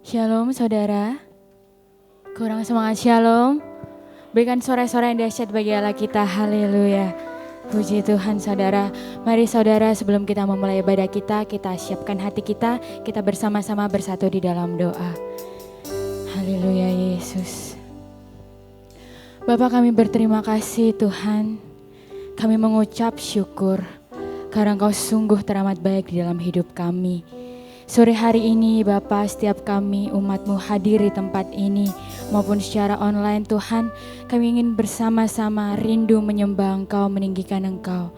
Shalom saudara, kurang semangat shalom. Berikan sorak-sorak yang dahsyat bagi Allah kita, haleluya. Puji Tuhan saudara. Mari saudara, sebelum kita memulai ibadah kita siapkan hati kita bersama-sama bersatu di dalam doa. Haleluya Yesus. Bapa, kami berterima kasih Tuhan. Kami mengucap syukur karena Engkau sungguh teramat baik di dalam hidup kami. Sore hari ini Bapa, setiap kami umat-Mu hadir di tempat ini maupun secara online Tuhan, kami ingin bersama-sama rindu menyembah Engkau, meninggikan Engkau.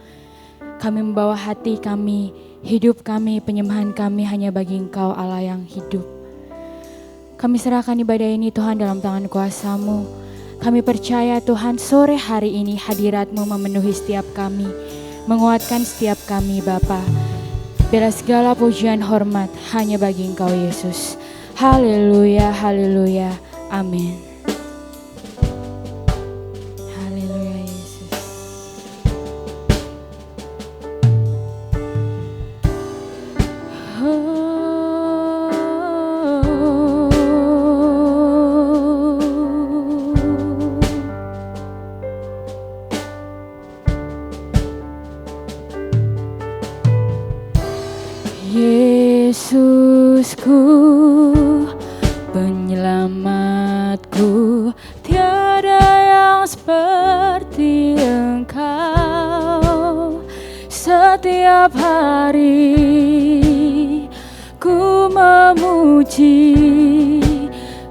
Kami membawa hati kami, hidup kami, penyembahan kami hanya bagi Engkau Allah yang hidup. Kami serahkan ibadah ini Tuhan dalam tangan kuasa-Mu. Kami percaya Tuhan sore hari ini hadirat-Mu memenuhi setiap kami, menguatkan setiap kami Bapa. Biarlah segala pujian hormat hanya bagi Engkau Yesus. Haleluya, haleluya, amin. Haleluya Yesus. Yesusku, penyelamatku, tiada yang seperti Engkau. Setiap hari ku memuji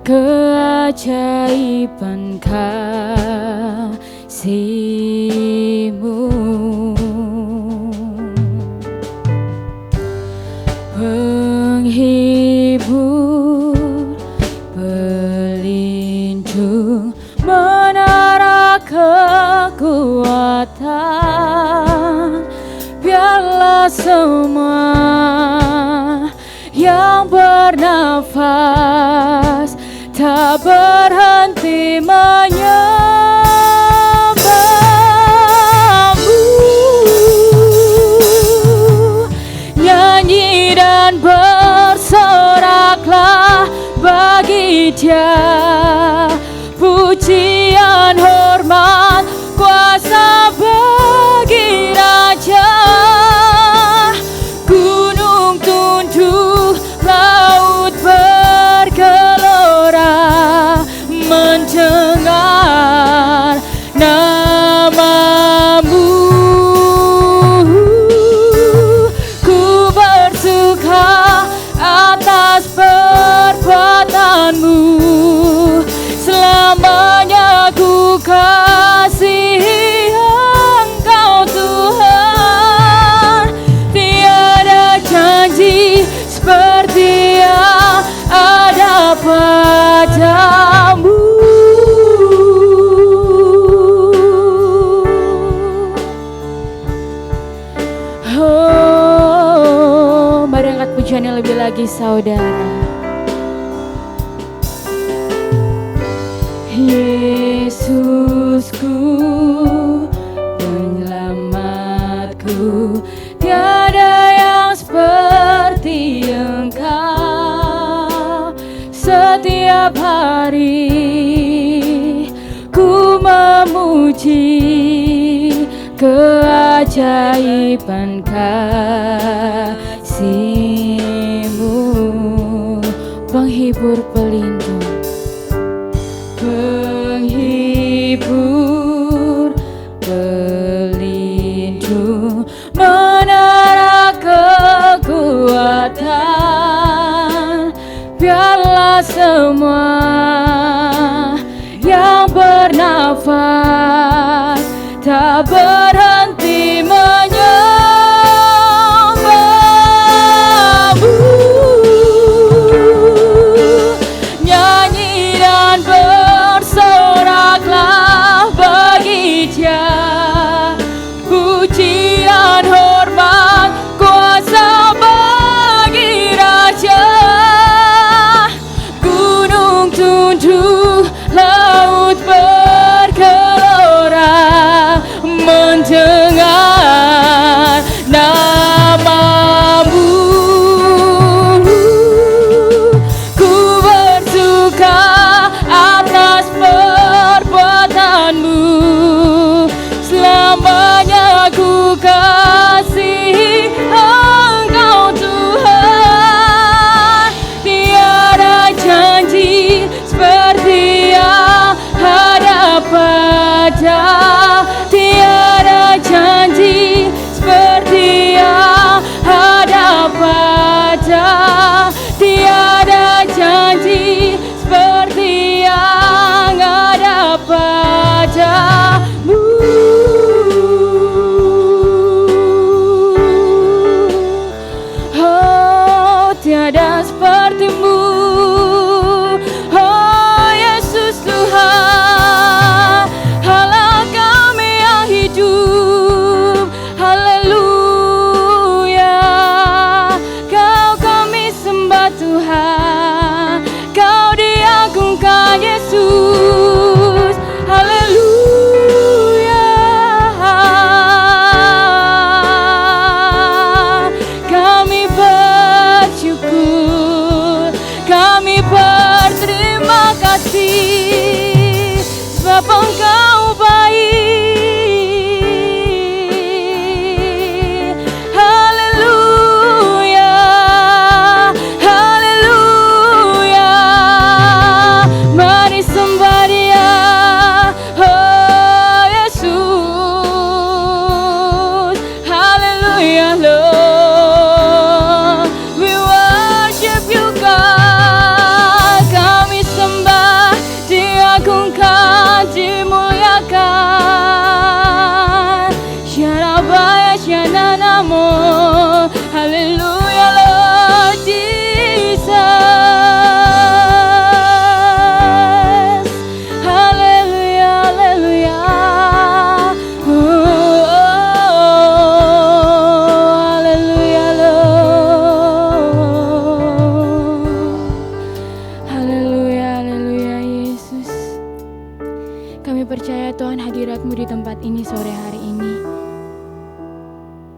keajaiban kasih-Mu. Penghibur, pelindung, menara kekuatan. Biarlah semua yang bernafas tak berhenti nyanyi dan bersoraklah bagi Dia, pujian hormat kuasa bagi Raja. Gunung tunduk, laut bergelora mendengar nama-Mu. Atas perbuatan-Mu, selamanya ku kasihi Engkau Tuhan. Tiada janji seperti yang ada padamu. Pujian yang lebih lagi saudara. Yesusku, penyelamatku, tiada yang seperti Engkau. Setiap hari ku memuji keajaiban kasih-Mu. Penghibur, pelindung, penghibur, pelindung, menara kekuatan. Biarlah semua yang bernafas tak berhenti nyanyi dan bersoraklah bagi Dia, pujian hormat kuasa bagi Raja. Gunung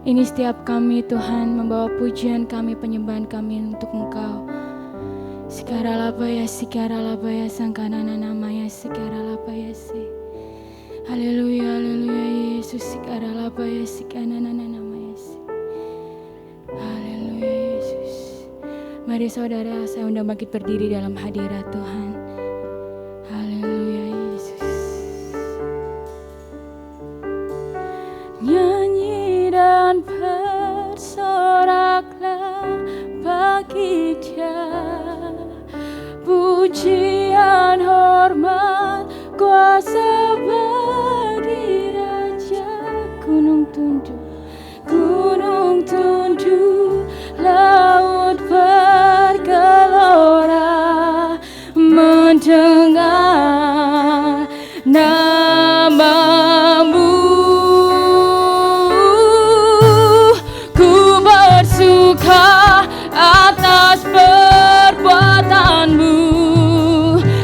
Ini setiap kami Tuhan membawa pujian kami, penyembahan kami untuk Engkau. Sikaralabaya, sikaralabaya, sangkanana namanya, sikaralabaya, si. Haleluya, haleluya, Yesus, sikaralabaya, sikanana namanya, si. Haleluya, Yesus. Mari saudara, saya undang bangkit berdiri dalam hadirat Tuhan. Haleluya, Yesus. Nyanyi dan bersoraklah bagi Dia, pujian, hormat, kuasa bagi Raja. Gunung tunduk, laut bergelora, mendengar namamu. Ku bersuka atas perbuatanmu,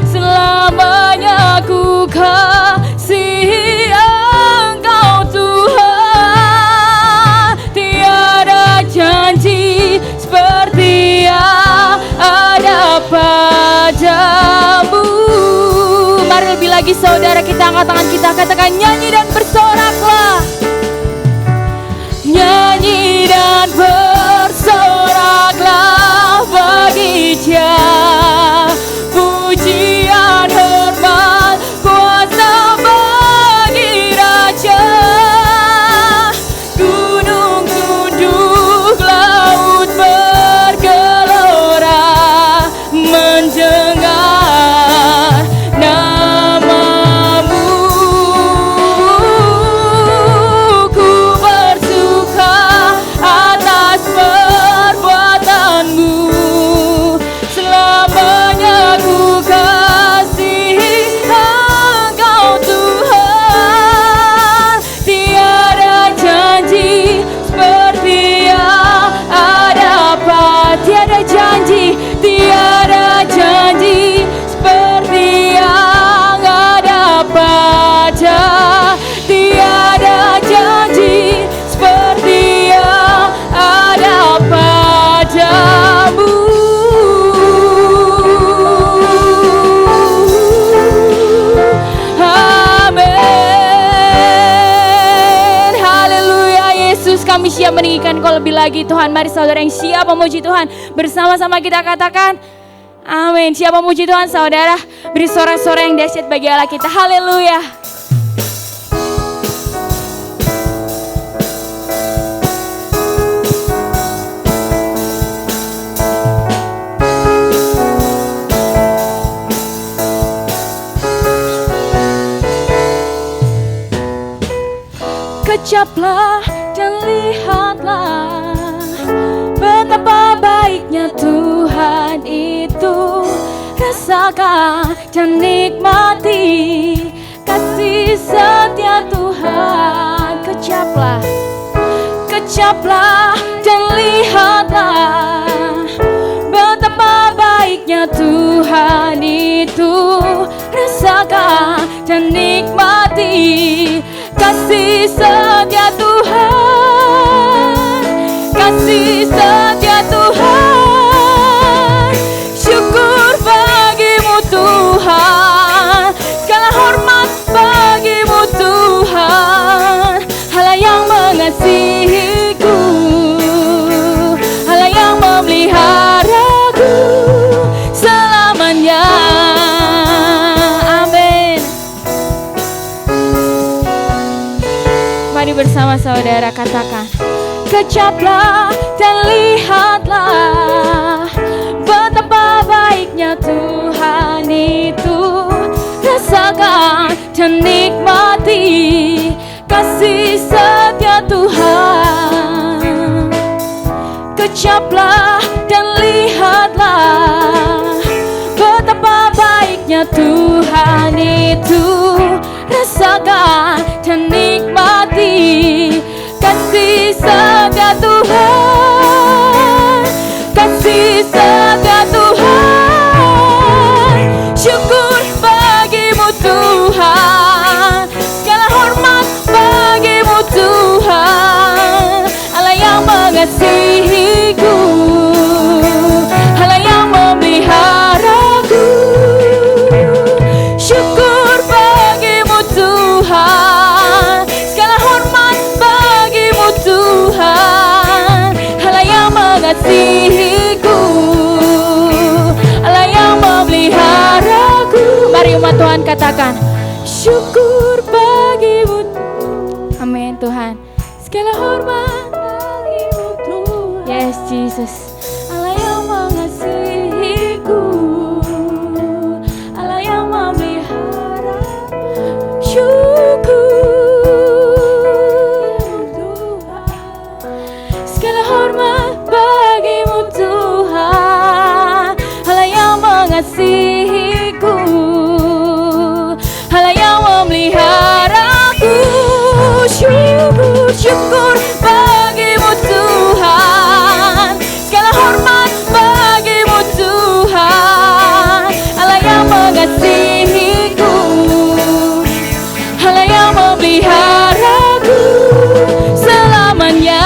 selamanya ku kasihi Engkau Tuhan. Tiada janji seperti yang ada padamu. Mari lebih lagi saudara, kita angkat tangan kita, katakan nyanyi dan bersoraklah. Nyanyi dan bersoraklah bagi Dia, pujian, hormat, kuasa bagi Raja. Gunung tunduk, laut bergelora, mendengar namamu. Ku bersuka atas perbuatanmu, selamanya ku kasihi Engkau Tuhan. Tiada janji seperti yang ada tiada janji, tiada janji seperti yang ada pada, tiada janji seperti yang ada padamu. Amin. Haleluya, Yesus, kami siap meninggikan Kau lebih lagi Tuhan. Mari saudara yang siap memuji Tuhan, bersama-sama kita katakan amin. Siap memuji Tuhan saudara, beri sorak-sorak yang dahsyat bagi Allah kita. Haleluya. Kecaplah dan lihatlah betapa baiknya Tuhan itu. Rasakan dan nikmati kasih setia Tuhan. Kecaplah, kecaplah dan lihatlah betapa baiknya Tuhan itu. Rasakan dan nikmati kasih setia Tuhan, kasih setia Tuhan. Syukur bagimu Tuhan, segala hormat bagimu Tuhan. Allah yang mengasihiku, Allah yang memeliharaku selamanya. Amin. Mari bersama saudara katakan, kecaplah dan lihatlah betapa baiknya Tuhan itu. Rasakan dan nikmati kasih setia Tuhan. Kecaplah dan lihatlah betapa baiknya Tuhan itu. Rasakan dan nikmati kasih setia Tuhan, kasih setia Tuhan. Syukur bagimu Tuhan, segala hormat bagimu Tuhan. mengasihiku, Allah yang memeliharaku. Mari umat Tuhan katakan, syukur bagimu. Amin Tuhan. Segala hormat bagimu Tuhan. Yes Jesus. Allah yang mengasihiku, Allah yang memelihara. Syukur Tuhan. Segala hormat bagimu Tuhan. Allah yang mengasihiku, Allah yang memeliharaku. Syukur, syukur bagimu Tuhan. Segala hormat bagimu Tuhan. Allah yang mengasihiku, Allah yang memeliharaku selamanya.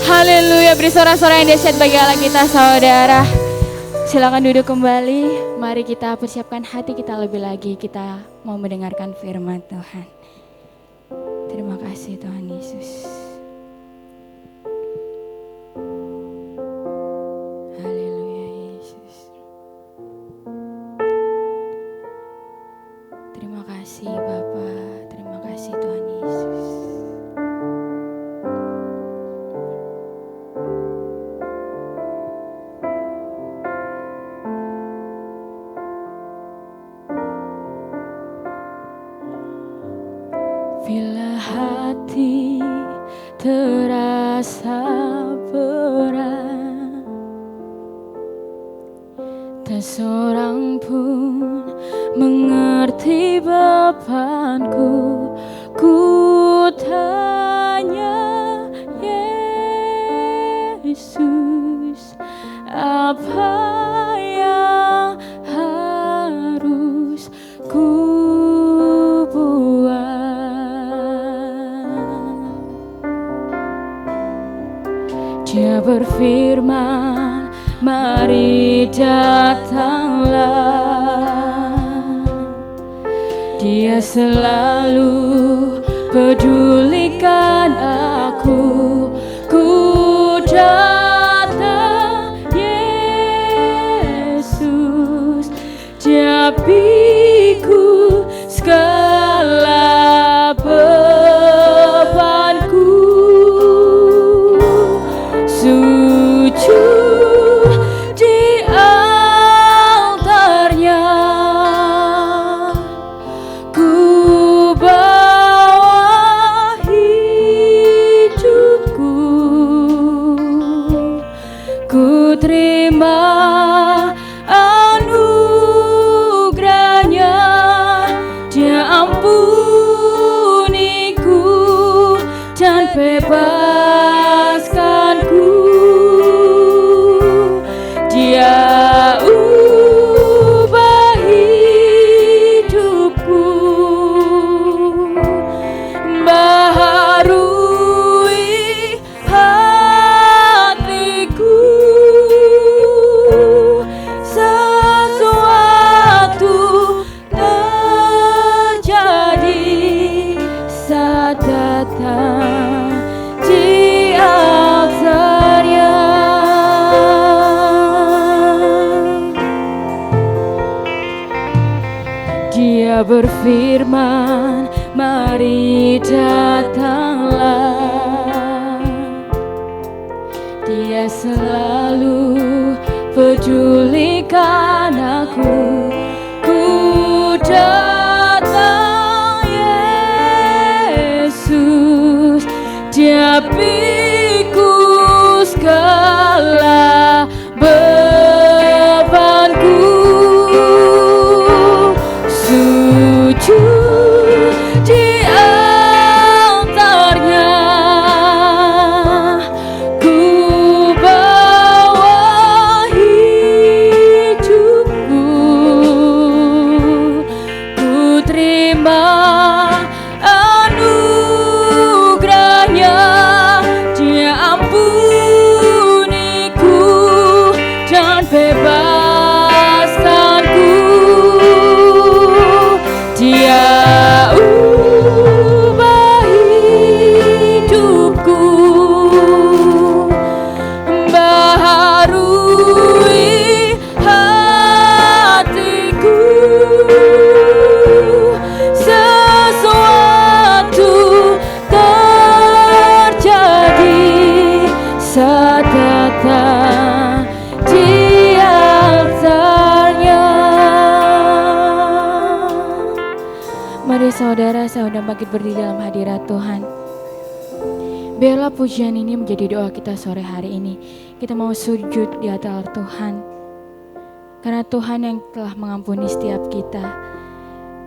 Haleluya. Beri sorak-sorak yang dahsyat bagi Allah kita, saudara. Silakan duduk kembali. Mari kita persiapkan hati kita lebih lagi. Kita mau mendengarkan firman Tuhan. Terima kasih Tuhan Yesus. Haleluya Yesus. Terima kasih Bapa. Terima kasih Tuhan Yesus. Bila hati terasa berat, tak seorang pun mengerti bebanku. Ku tanya Yesus, apa yang harus ku buat? Dia berfirman, mari datanglah. Dia selalu pedulikan aku. Ku datang Yesus, Dia pikul segala bebanku. Sujud di altarnya, ku bawa hidupku. Ku terima anugerahnya. Dia ampuniku dan bebaskanku. Dia ubah hidupku, baharui hatiku. Sesuatu terjadi saat datang di altarnya. Dia berfirman, mari datanglah. Dia selalu pedulikan aku. Ku datang Yesus, Dia pikul segala bebanku. Sujud di altarnya, ku bawa hidupku. Ku terima anugerahnya. Dia ampuniku dan bebaskanku. Dia ubah saudara saya bangkit berdiri dalam hadirat Tuhan. Biarlah pujian ini menjadi doa kita sore hari ini. Kita mau sujud di hadapan Tuhan. Karena Tuhan yang telah mengampuni setiap kita.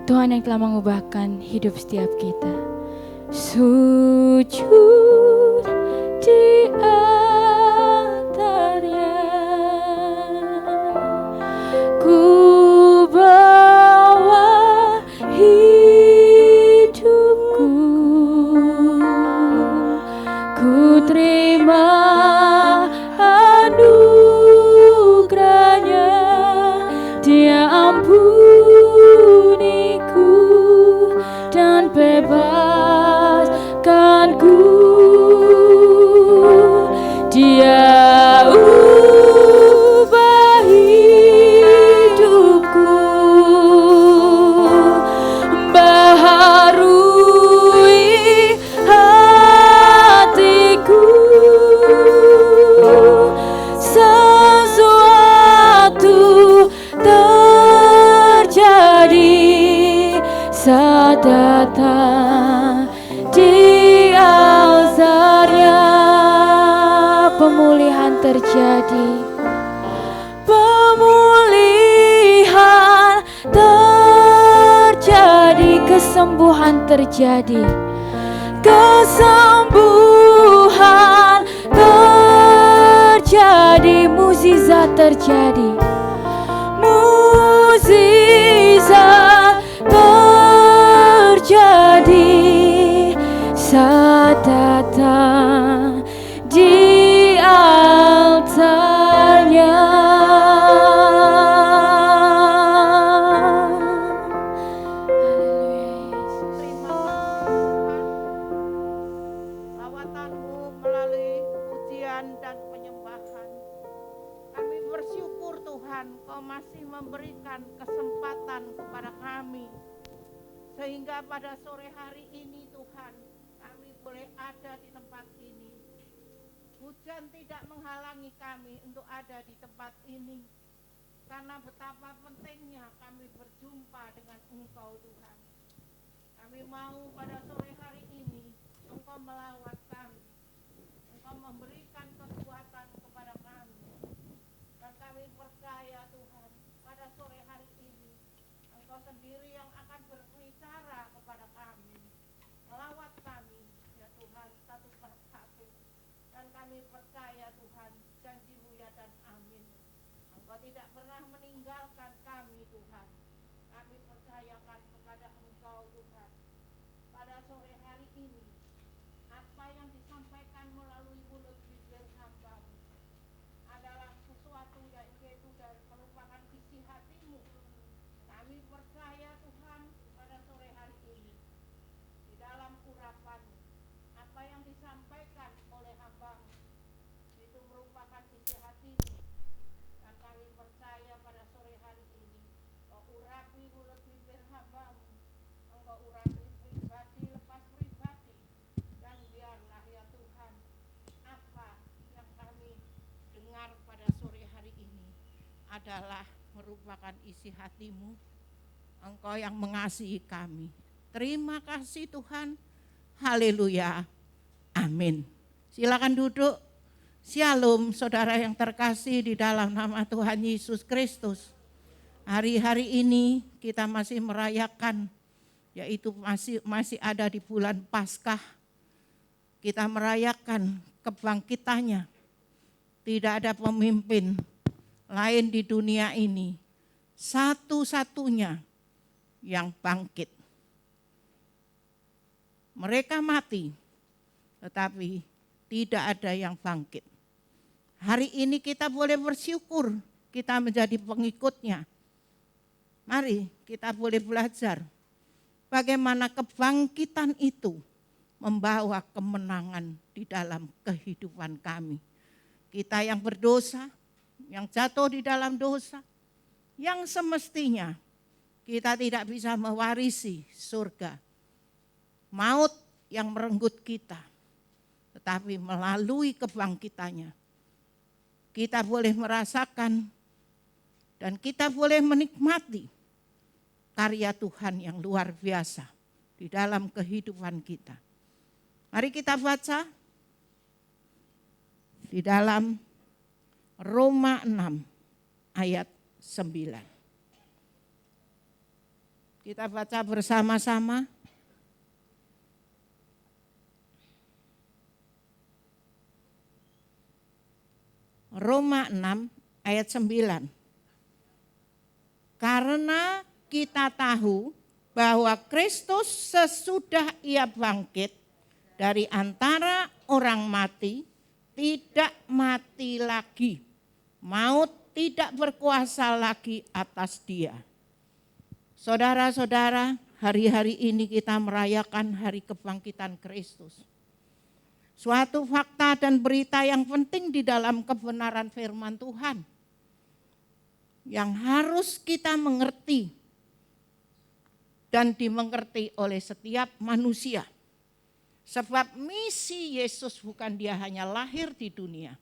Tuhan yang telah mengubahkan hidup setiap kita. Sujud di altarnya. Ku bawa hidupku. Ku terima anugerahnya, Dia ampuniku dan bebaskanku. Dia ubah hidupku, baharui hatiku. Sesuatu terjadi saat datang di altarnya. Pemulihan terjadi, pemulihan terjadi, kesembuhan terjadi, kesembuhan terjadi, mukjizat terjadi, mukjizat terjadi saat datang di altarnya. Haleluya Yesus. Lawatanmu melalui pujian dan penyembahan. Kami bersyukur Tuhan, Kau masih memberikan kesempatan kepada kami. Sehingga pada sore hari ini Tuhan, kami boleh ada di tempat ini. Hujan tidak menghalangi kami untuk ada di tempat ini. Karena betapa pentingnya kami berjumpa dengan Engkau Tuhan. Kami mau pada sore hari ini Engkau melawat kami. Engkau memberikan kekuatan kepada kami. Dan kami percaya Tuhan, pada sore hari ini Engkau sendiri yang akan berbicara kepada kami. Melawat kami, ya Tuhan, satu persatu. Dan kami percaya Tuhan, janji-Mu ya dan amin. Engkau tidak pernah meninggalkan kami Tuhan. Kami percayakan kepada Engkau Tuhan. Pada sore hari ini, apa yang disampaikan melalui mulut bibir hamba-Mu adalah sesuatu yang itu dan merupakan isi hati-Mu. Kami percaya Tuhan pada sore hari ini, di dalam urapan-Mu, apa yang disampaikan oleh hamba-Mu itu merupakan isi hati-Mu. Dan kami percaya pada sore hari ini, Kau urapi mulut bibir hamba-Mu, Engkau urapi pribadi lepas pribadi, dan biarlah ya Tuhan, apa yang kami dengar pada sore hari ini adalah merupakan isi hati-Mu, Engkau yang mengasihi kami. Terima kasih Tuhan, haleluya, amin. Silakan duduk. Shalom saudara yang terkasih di dalam nama Tuhan Yesus Kristus. Hari-hari ini kita masih merayakan, yaitu masih ada di bulan Paskah. Kita merayakan kebangkitannya. Tidak ada pemimpin lain di dunia ini, satu-satunya yang bangkit. Mereka mati, tetapi tidak ada yang bangkit. Hari ini kita boleh bersyukur, kita menjadi pengikutnya. Mari kita boleh belajar bagaimana kebangkitan itu membawa kemenangan di dalam kehidupan kami. Kita yang berdosa, yang jatuh di dalam dosa, yang semestinya kita tidak bisa mewarisi surga. Maut yang merenggut kita, tetapi melalui kebangkitannya kita boleh merasakan dan kita boleh menikmati karya Tuhan yang luar biasa di dalam kehidupan kita. Mari kita baca di dalam Roma 6 ayat 9. Kita baca bersama-sama. Roma 6 ayat 9. Karena kita tahu bahwa Kristus sesudah ia bangkit dari antara orang mati, tidak mati lagi. Maut tidak berkuasa lagi atas dia. Saudara-saudara, hari-hari ini kita merayakan hari kebangkitan Kristus. Suatu fakta dan berita yang penting di dalam kebenaran firman Tuhan. Yang harus kita mengerti dan dimengerti oleh setiap manusia. Sebab misi Yesus bukan dia hanya lahir di dunia.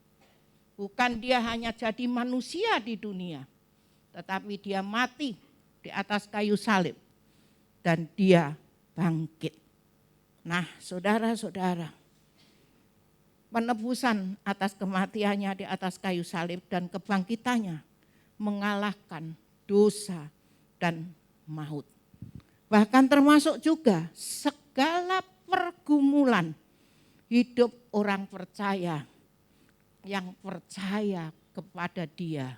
Bukan dia hanya jadi manusia di dunia. Tetapi dia mati di atas kayu salib. Dan dia bangkit. Nah, saudara-saudara, penebusan atas kematiannya di atas kayu salib dan kebangkitannya mengalahkan dosa dan maut. Bahkan termasuk juga segala pergumulan hidup orang percaya yang percaya kepada dia.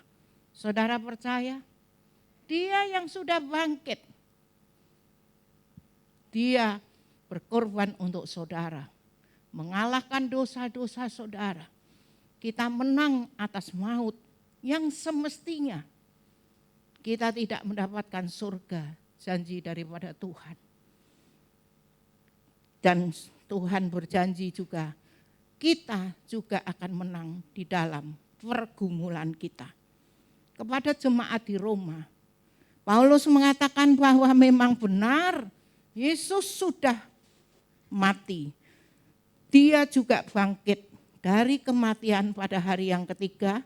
Saudara percaya? Dia yang sudah bangkit. Dia berkorban untuk saudara. Mengalahkan dosa-dosa saudara. Kita menang atas maut yang semestinya kita tidak mendapatkan surga, janji daripada Tuhan. Dan Tuhan berjanji juga kita juga akan menang di dalam pergumulan kita. Kepada jemaat di Roma, Paulus mengatakan bahwa memang benar Yesus sudah mati. Dia juga bangkit dari kematian pada hari yang ketiga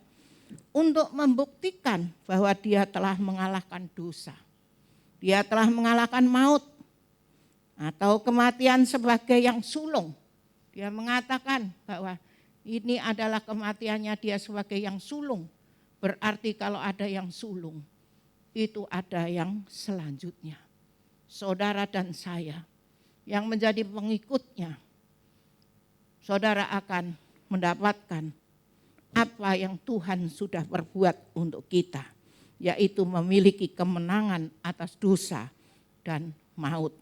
untuk membuktikan bahwa dia telah mengalahkan dosa. Dia telah mengalahkan maut atau kematian sebagai yang sulung. Dia mengatakan bahwa ini adalah kematiannya dia sebagai yang sulung. Berarti kalau ada yang sulung, itu ada yang selanjutnya. Saudara dan saya yang menjadi pengikutnya, saudara akan mendapatkan apa yang Tuhan sudah perbuat untuk kita, yaitu memiliki kemenangan atas dosa dan maut.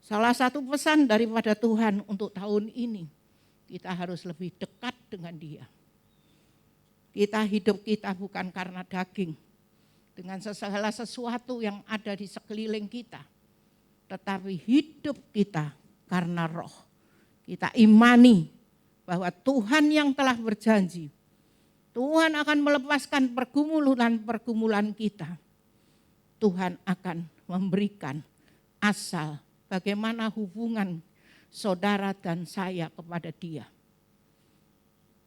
Salah satu pesan daripada Tuhan untuk tahun ini, kita harus lebih dekat dengan Dia. Hidup kita bukan karena daging, dengan segala sesuatu yang ada di sekeliling kita, tetapi hidup kita karena roh. Kita imani bahwa Tuhan yang telah berjanji, Tuhan akan melepaskan pergumulan-pergumulan kita. Tuhan akan memberikan asal bagaimana hubungan saudara dan saya kepada Dia.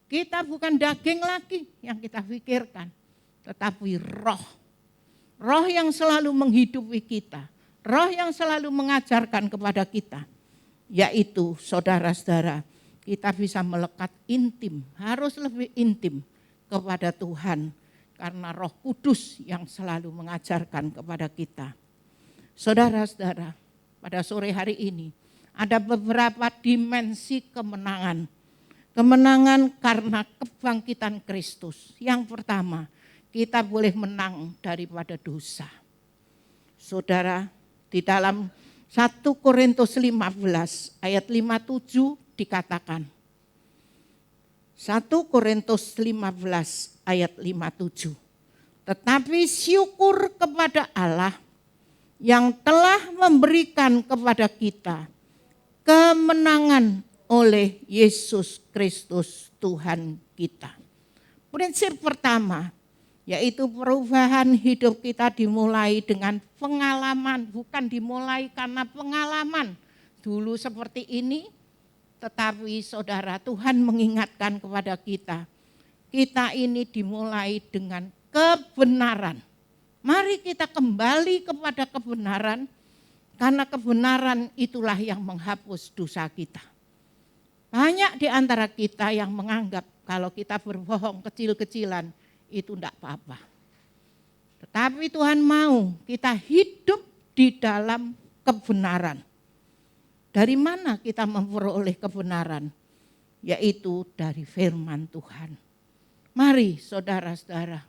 Kita bukan daging lagi yang kita pikirkan, tetapi roh. Roh yang selalu menghidupi kita, roh yang selalu mengajarkan kepada kita, yaitu saudara-saudara, kita bisa melekat intim, harus lebih intim kepada Tuhan karena Roh Kudus yang selalu mengajarkan kepada kita. Saudara-saudara, pada sore hari ini ada beberapa dimensi kemenangan. Kemenangan karena kebangkitan Kristus. Yang pertama, kita boleh menang daripada dosa. Saudara, di dalam 1 Korintus 15 ayat 57 dikatakan. 1 Korintus 15 ayat 57. Tetapi syukur kepada Allah yang telah memberikan kepada kita kemenangan oleh Yesus Kristus Tuhan kita. Prinsip pertama, yaitu perubahan hidup kita dimulai dengan pengalaman, bukan dimulai karena pengalaman dulu seperti ini, tetapi saudara, Tuhan mengingatkan kepada kita ini dimulai dengan kebenaran. Mari kita kembali kepada kebenaran, Karena kebenaran itulah yang menghapus dosa kita. Banyak di antara kita yang menganggap kalau kita berbohong kecil-kecilan itu tidak apa-apa. Tetapi Tuhan mau kita hidup di dalam kebenaran. Dari mana kita memperoleh kebenaran? Yaitu dari firman Tuhan. Mari saudara-saudara,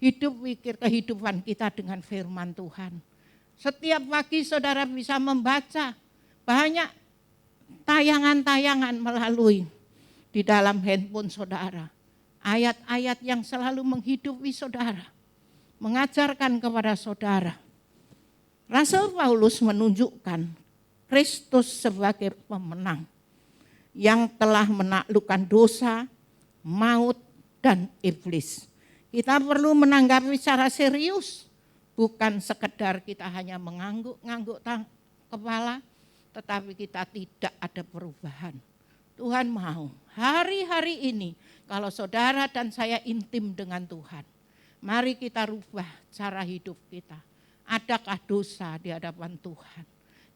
hidup pikir kehidupan kita dengan firman Tuhan. Setiap pagi saudara bisa membaca banyak tayangan-tayangan melalui di dalam handphone saudara. Ayat-ayat yang selalu menghidupi saudara, mengajarkan kepada saudara. Rasul Paulus menunjukkan Kristus sebagai pemenang yang telah menaklukkan dosa, maut, dan iblis. Kita perlu menanggapi secara serius, bukan sekedar kita hanya mengangguk-ngangguk kepala, tetapi kita tidak ada perubahan. Tuhan mau hari-hari ini kalau saudara dan saya intim dengan Tuhan, mari kita rubah cara hidup kita. Adakah dosa di hadapan Tuhan?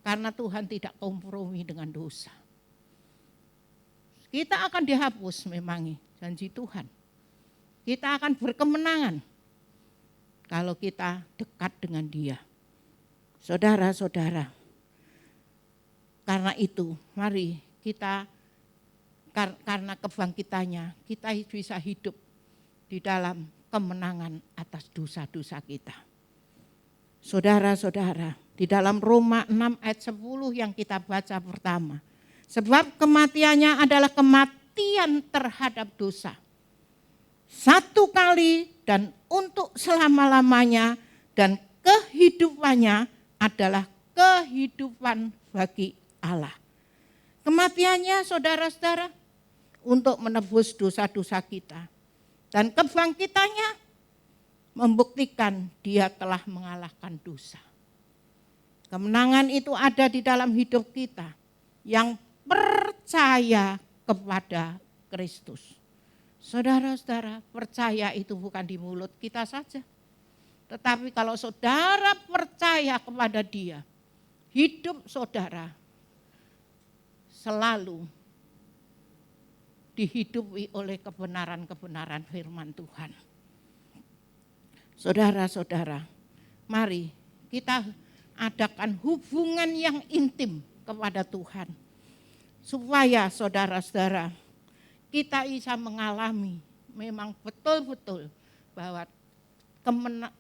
Karena Tuhan tidak kompromi dengan dosa. Kita akan dihapus memang janji Tuhan. Kita akan berkemenangan kalau kita dekat dengan Dia. Saudara-saudara, karena itu mari kita, karena kebangkitannya, kita bisa hidup di dalam kemenangan atas dosa-dosa kita. Saudara-saudara, di dalam Roma 6 ayat 10 yang kita baca pertama. Sebab kematiannya adalah kematian terhadap dosa. Satu kali dan untuk selama-lamanya, dan kehidupannya adalah kehidupan bagi Allah. Kematiannya saudara-saudara untuk menebus dosa-dosa kita. Dan kebangkitannya membuktikan Dia telah mengalahkan dosa. Kemenangan itu ada di dalam hidup kita yang percaya kepada Kristus. Saudara-saudara, percaya itu bukan di mulut kita saja. Tetapi kalau saudara percaya kepada Dia, hidup saudara selalu dihidupi oleh kebenaran-kebenaran firman Tuhan. Saudara-saudara, mari kita adakan hubungan yang intim kepada Tuhan. Supaya saudara-saudara, kita bisa mengalami memang betul-betul bahwa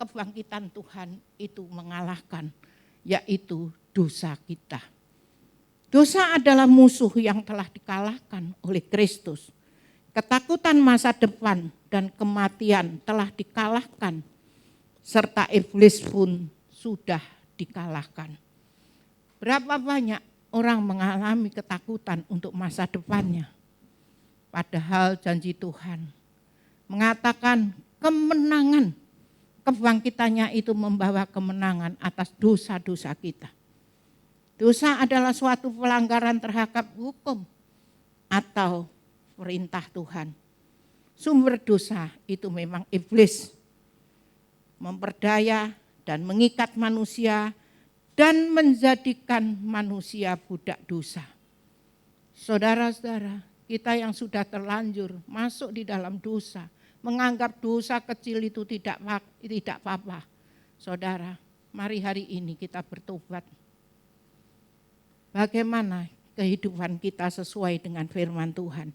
kebangkitan Tuhan itu mengalahkan, yaitu dosa kita. Dosa adalah musuh yang telah dikalahkan oleh Kristus. Ketakutan masa depan dan kematian telah dikalahkan, serta iblis pun sudah dikalahkan. Berapa banyak orang mengalami ketakutan untuk masa depannya. Padahal janji Tuhan mengatakan kemenangan, kebangkitannya itu membawa kemenangan atas dosa-dosa kita. Dosa adalah suatu pelanggaran terhadap hukum atau perintah Tuhan. Sumber dosa itu memang iblis. Memperdaya dan mengikat manusia dan menjadikan manusia budak dosa. Saudara-saudara, kita yang sudah terlanjur masuk di dalam dosa, menganggap dosa kecil itu tidak apa-apa. Saudara, mari hari ini kita bertobat. Bagaimana kehidupan kita sesuai dengan firman Tuhan?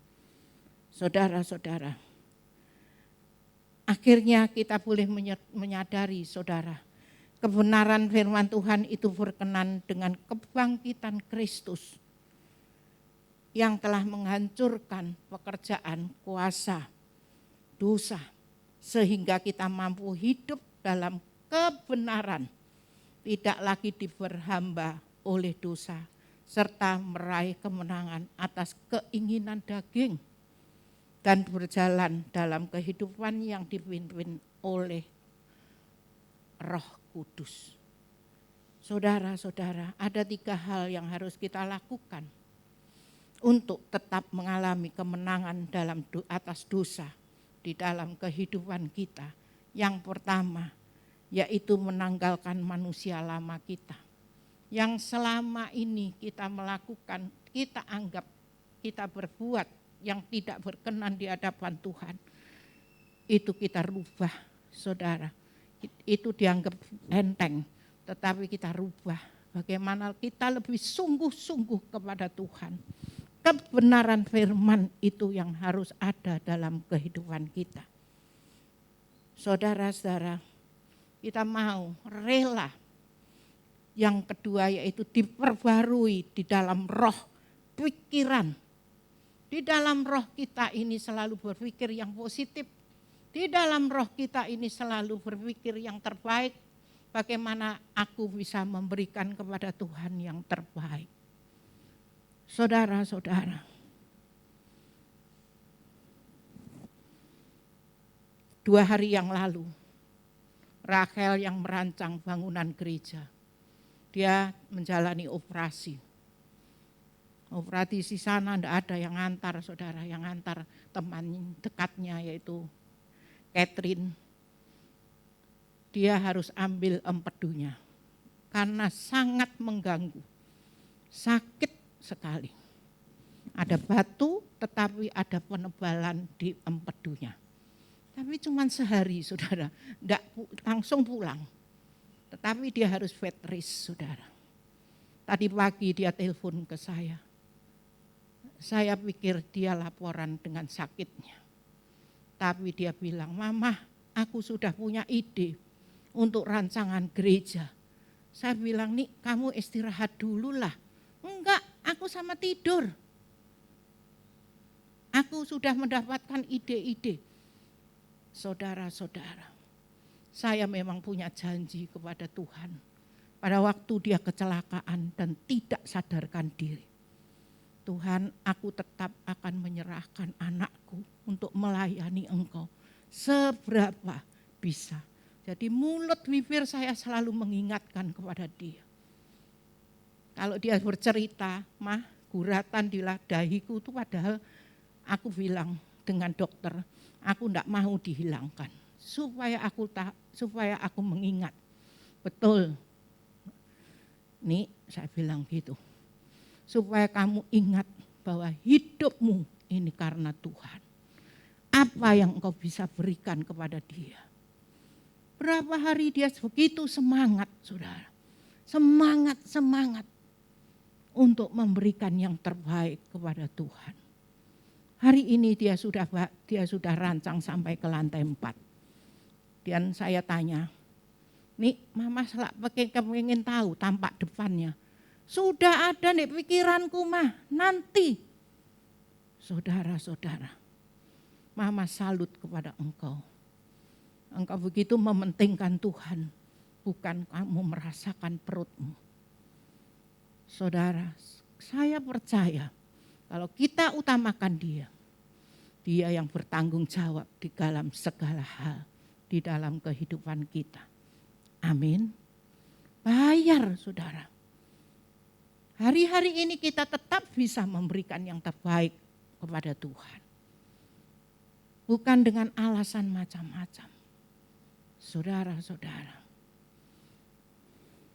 Saudara-saudara, akhirnya kita boleh menyadari saudara, kebenaran firman Tuhan itu berkenan dengan kebangkitan Kristus yang telah menghancurkan pekerjaan kuasa dosa, sehingga kita mampu hidup dalam kebenaran, tidak lagi diberhamba oleh dosa, serta meraih kemenangan atas keinginan daging, dan berjalan dalam kehidupan yang dipimpin oleh Roh Kudus. Saudara-saudara, ada 3 hal yang harus kita lakukan untuk tetap mengalami kemenangan atas dosa di dalam kehidupan kita. Yang pertama, yaitu menanggalkan manusia lama kita. yang selama ini kita melakukan, kita anggap, kita berbuat yang tidak berkenan di hadapan Tuhan, itu kita rubah, saudara. Itu dianggap enteng, tetapi kita rubah. Bagaimana kita lebih sungguh-sungguh kepada Tuhan. Kebenaran firman itu yang harus ada dalam kehidupan kita. Saudara-saudara, kita mau rela. Yang kedua yaitu diperbarui di dalam roh pikiran. Di dalam roh kita ini selalu berpikir yang positif. Di dalam roh kita ini selalu berpikir yang terbaik. Bagaimana aku bisa memberikan kepada Tuhan yang terbaik. Saudara-saudara, 2 hari yang lalu, Rachel yang merancang bangunan gereja, dia menjalani operasi. Operasi di sana tidak ada yang ngantar, saudara, yang ngantar teman dekatnya yaitu Catherine. Dia harus ambil empedunya karena sangat mengganggu, sakit sekali. Ada batu tetapi ada penebalan di empedunya. Tapi cuma sehari, saudara, tidak langsung pulang. Tetapi dia harus bed rest, saudara. Tadi pagi dia telepon ke saya. Saya pikir dia laporan dengan sakitnya. Tapi dia bilang, "Mama, aku sudah punya ide untuk rancangan gereja." Saya bilang, "Nih kamu istirahat dulu lah." "Enggak, aku sama tidur. Aku sudah mendapatkan ide-ide." Saudara-saudara, saya memang punya janji kepada Tuhan. Pada waktu dia kecelakaan dan tidak sadarkan diri. Tuhan, aku tetap akan menyerahkan anakku untuk melayani Engkau seberapa bisa. Jadi mulut bibir saya selalu mengingatkan kepada dia. Kalau dia bercerita, "Mah, guratan di dahiku itu padahal aku bilang dengan dokter, aku tidak mau dihilangkan. Supaya aku mengingat." Betul. Nih saya bilang gitu. Supaya kamu ingat bahwa hidupmu ini karena Tuhan. Apa yang engkau bisa berikan kepada dia. Berapa hari dia begitu semangat, saudara. Semangat untuk memberikan yang terbaik kepada Tuhan. Hari ini dia sudah rancang sampai ke lantai 4. Dan saya tanya, "Nih Mama pengen tahu tampak depannya." "Sudah ada nih pikiranku mah, nanti." Saudara-saudara, Mama salut kepada engkau. Engkau begitu mementingkan Tuhan, bukan kamu merasakan perutmu. Saudara, saya percaya kalau kita utamakan dia yang bertanggung jawab di dalam segala hal, di dalam kehidupan kita. Amin. Bayar, saudara. Hari-hari ini kita tetap bisa memberikan yang terbaik kepada Tuhan. Bukan dengan alasan macam-macam. Saudara-saudara.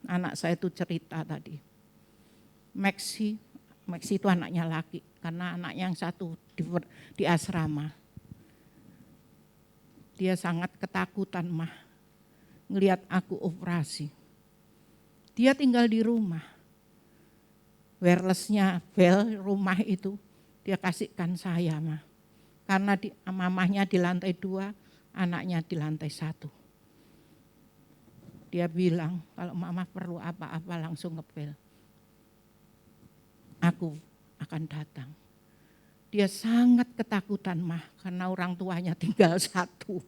Anak saya itu cerita tadi. Maxi itu anaknya laki. Karena anaknya yang satu di asrama. Dia sangat ketakutan mah. Ngelihat aku operasi. Dia tinggal di rumah. Wirelessnya bel rumah itu dia kasihkan saya mah. Karena mamahnya di lantai 2, anaknya di lantai 1. Dia bilang kalau mama perlu apa-apa langsung ngebel. Aku akan datang. Dia sangat ketakutan mah karena orang tuanya tinggal 1.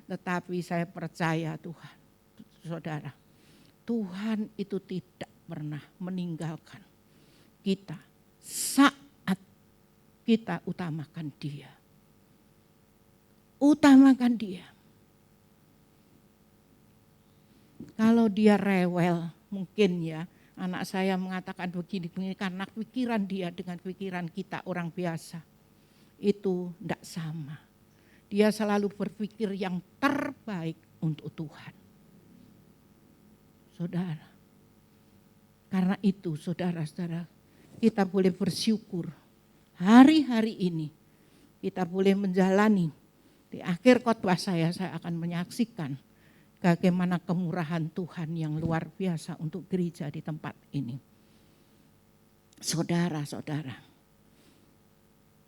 Tetapi saya percaya Tuhan, saudara, Tuhan itu tidak pernah meninggalkan kita saat kita utamakan dia. Utamakan dia. Kalau dia rewel, mungkin ya anak saya mengatakan begini karena pikiran dia dengan pikiran kita orang biasa. Itu tidak sama. Dia selalu berpikir yang terbaik untuk Tuhan. Saudara, Karena itu saudara-saudara, kita boleh bersyukur hari-hari ini kita boleh menjalani. Di akhir khotbah saya akan menyaksikan bagaimana kemurahan Tuhan yang luar biasa untuk gereja di tempat ini. Saudara-saudara,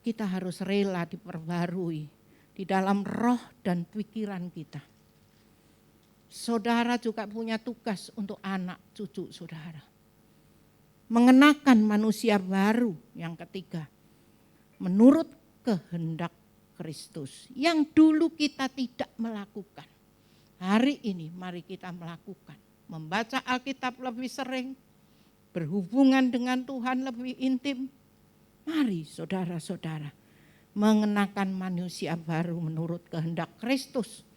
kita harus rela diperbarui di dalam roh dan pikiran kita. Saudara juga punya tugas untuk anak cucu saudara. Mengenakan manusia baru yang ketiga, menurut kehendak Kristus yang dulu kita tidak melakukan. Hari ini mari kita melakukan, membaca Alkitab lebih sering, berhubungan dengan Tuhan lebih intim. Mari saudara-saudara mengenakan manusia baru menurut kehendak Kristus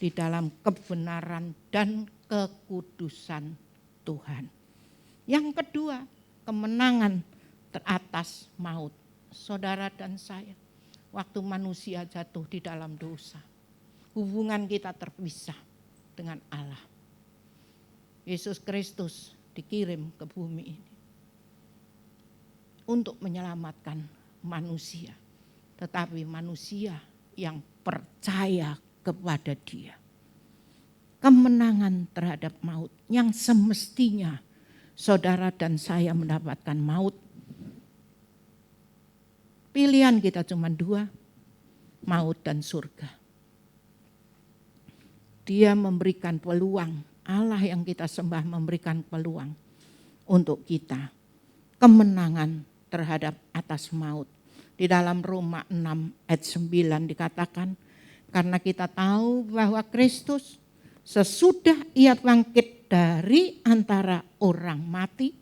di dalam kebenaran dan kekudusan Tuhan. Yang kedua, kemenangan teratas maut. Saudara dan saya, waktu manusia jatuh di dalam dosa, hubungan kita terpisah dengan Allah. Yesus Kristus dikirim ke bumi ini untuk menyelamatkan manusia, tetapi manusia yang percaya kepada Dia. Kemenangan terhadap maut yang semestinya saudara dan saya mendapatkan maut. Pilihan kita cuma dua, maut dan surga. Dia memberikan peluang, Allah yang kita sembah memberikan peluang untuk kita. Kemenangan terhadap atas maut. Di dalam Roma 6 ayat 9 dikatakan, karena kita tahu bahwa Kristus sesudah ia bangkit dari antara orang mati,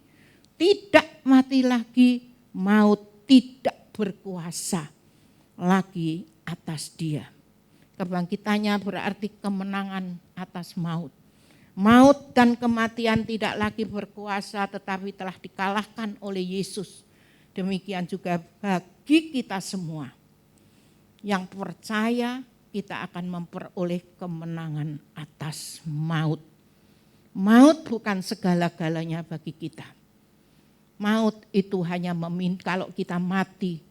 tidak mati lagi, maut tidak berkuasa lagi atas dia. Kebangkitannya berarti kemenangan atas maut. Maut dan kematian tidak lagi berkuasa tetapi telah dikalahkan oleh Yesus. Demikian juga bagi kita semua yang percaya, kita akan memperoleh kemenangan atas maut. Maut bukan segala-galanya bagi kita. Maut itu hanya kalau kita mati,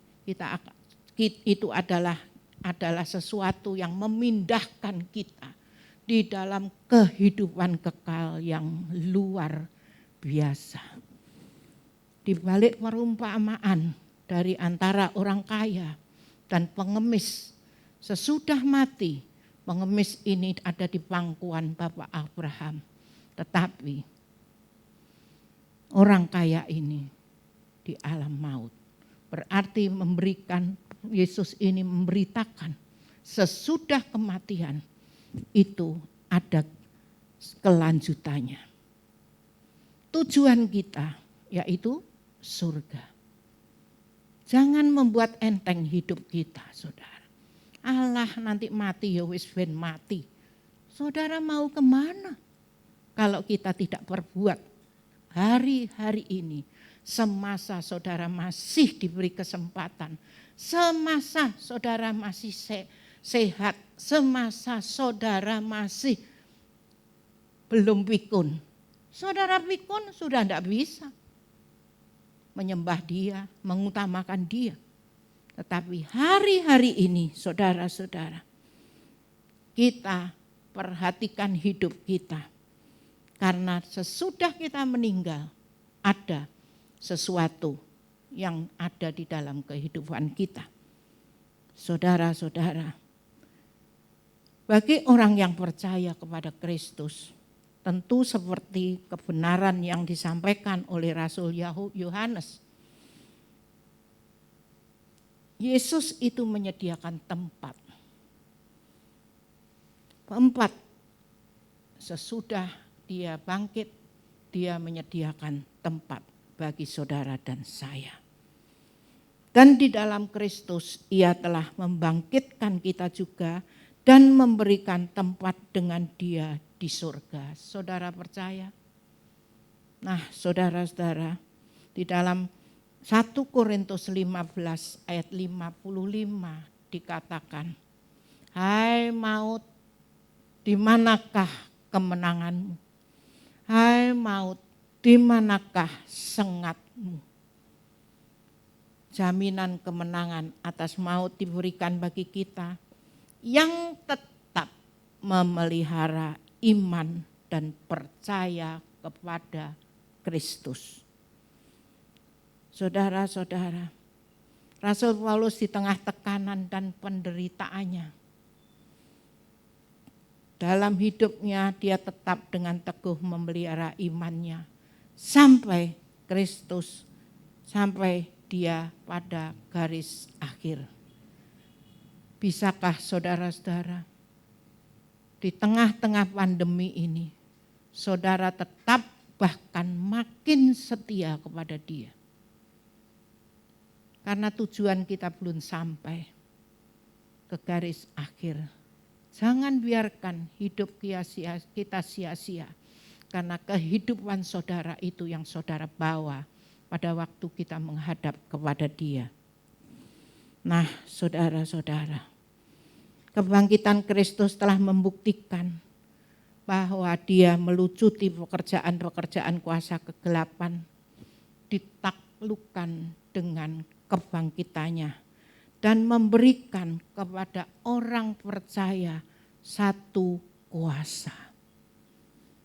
itu adalah sesuatu yang memindahkan kita di dalam kehidupan kekal yang luar biasa. Di balik perumpamaan dari antara orang kaya dan pengemis, sesudah mati, pengemis ini ada di pangkuan Bapak Abraham. Tetapi orang kaya ini di alam maut. Berarti Yesus ini memberitakan sesudah kematian itu ada kelanjutannya. Tujuan kita yaitu surga. Jangan membuat enteng hidup kita, saudara. Allah nanti mati ya wis ben mati. Saudara mau kemana? Kalau kita tidak berbuat hari-hari ini, semasa saudara masih diberi kesempatan, semasa saudara masih sehat, semasa saudara masih belum pikun. Saudara pikun sudah tidak bisa menyembah Dia, mengutamakan Dia. Tetapi hari-hari ini saudara-saudara, kita perhatikan hidup kita. Karena sesudah kita meninggal, ada sesuatu yang ada di dalam kehidupan kita. Saudara-saudara, bagi orang yang percaya kepada Kristus, tentu seperti kebenaran yang disampaikan oleh Rasul Yohanes, Yesus itu menyediakan tempat. Sesudah Dia bangkit, Dia menyediakan tempat bagi saudara dan saya. Dan di dalam Kristus Ia telah membangkitkan kita juga dan memberikan tempat dengan Dia di surga. Saudara percaya? Nah, saudara-saudara, di dalam 1 Korintus 15 ayat 55 dikatakan, hai maut, di manakah kemenanganmu? Hai maut, Di manakah sengatmu? Jaminan kemenangan atas maut diberikan bagi kita yang tetap memelihara iman dan percaya kepada Kristus. Saudara-saudara, Rasul Paulus di tengah tekanan dan penderitaannya, dalam hidupnya dia tetap dengan teguh memelihara imannya sampai Kristus, sampai dia pada garis akhir. Bisakah saudara-saudara di tengah-tengah pandemi ini saudara tetap bahkan makin setia kepada Dia? Karena tujuan kita belum sampai ke garis akhir. Jangan biarkan hidup kita sia-sia. Karena kehidupan saudara itu yang saudara bawa pada waktu kita menghadap kepada Dia. Nah, saudara-saudara, kebangkitan Kristus telah membuktikan bahwa Dia melucuti pekerjaan-pekerjaan kuasa kegelapan, ditaklukkan dengan kebangkitannya dan memberikan kepada orang percaya satu kuasa.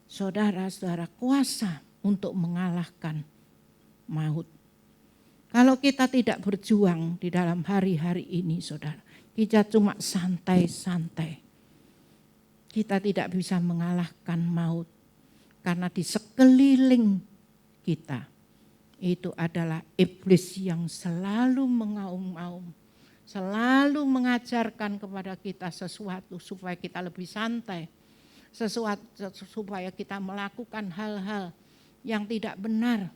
Saudara-saudara, kuasa untuk mengalahkan maut. Kalau kita tidak berjuang di dalam hari-hari ini, saudara, kita cuma santai-santai. Kita tidak bisa mengalahkan maut karena di sekeliling kita itu adalah iblis yang selalu mengaum-ngaum, selalu mengajarkan kepada kita sesuatu supaya kita lebih santai, sesuatu supaya kita melakukan hal-hal yang tidak benar.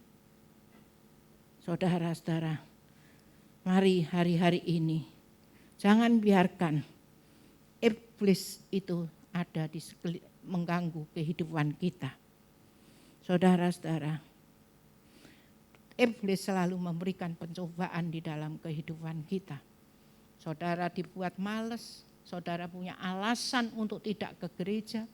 Saudara-saudara, mari hari-hari ini jangan biarkan iblis itu ada di mengganggu kehidupan kita. Saudara-saudara, iblis selalu memberikan pencobaan di dalam kehidupan kita. Saudara dibuat malas, saudara punya alasan untuk tidak ke gereja.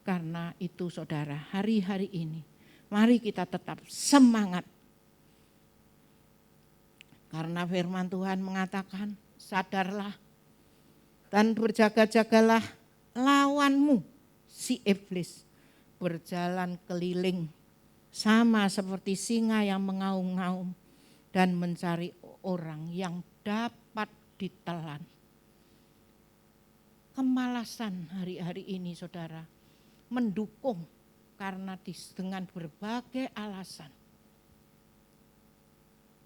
Karena itu saudara, hari-hari ini mari kita tetap semangat. Karena firman Tuhan mengatakan, sadarlah dan berjaga-jagalah, lawanmu si iblis berjalan keliling sama seperti singa yang mengaum-ngaum dan mencari orang yang dapat ditelan. Kemalasan hari-hari ini saudara mendukung karena dengan berbagai alasan.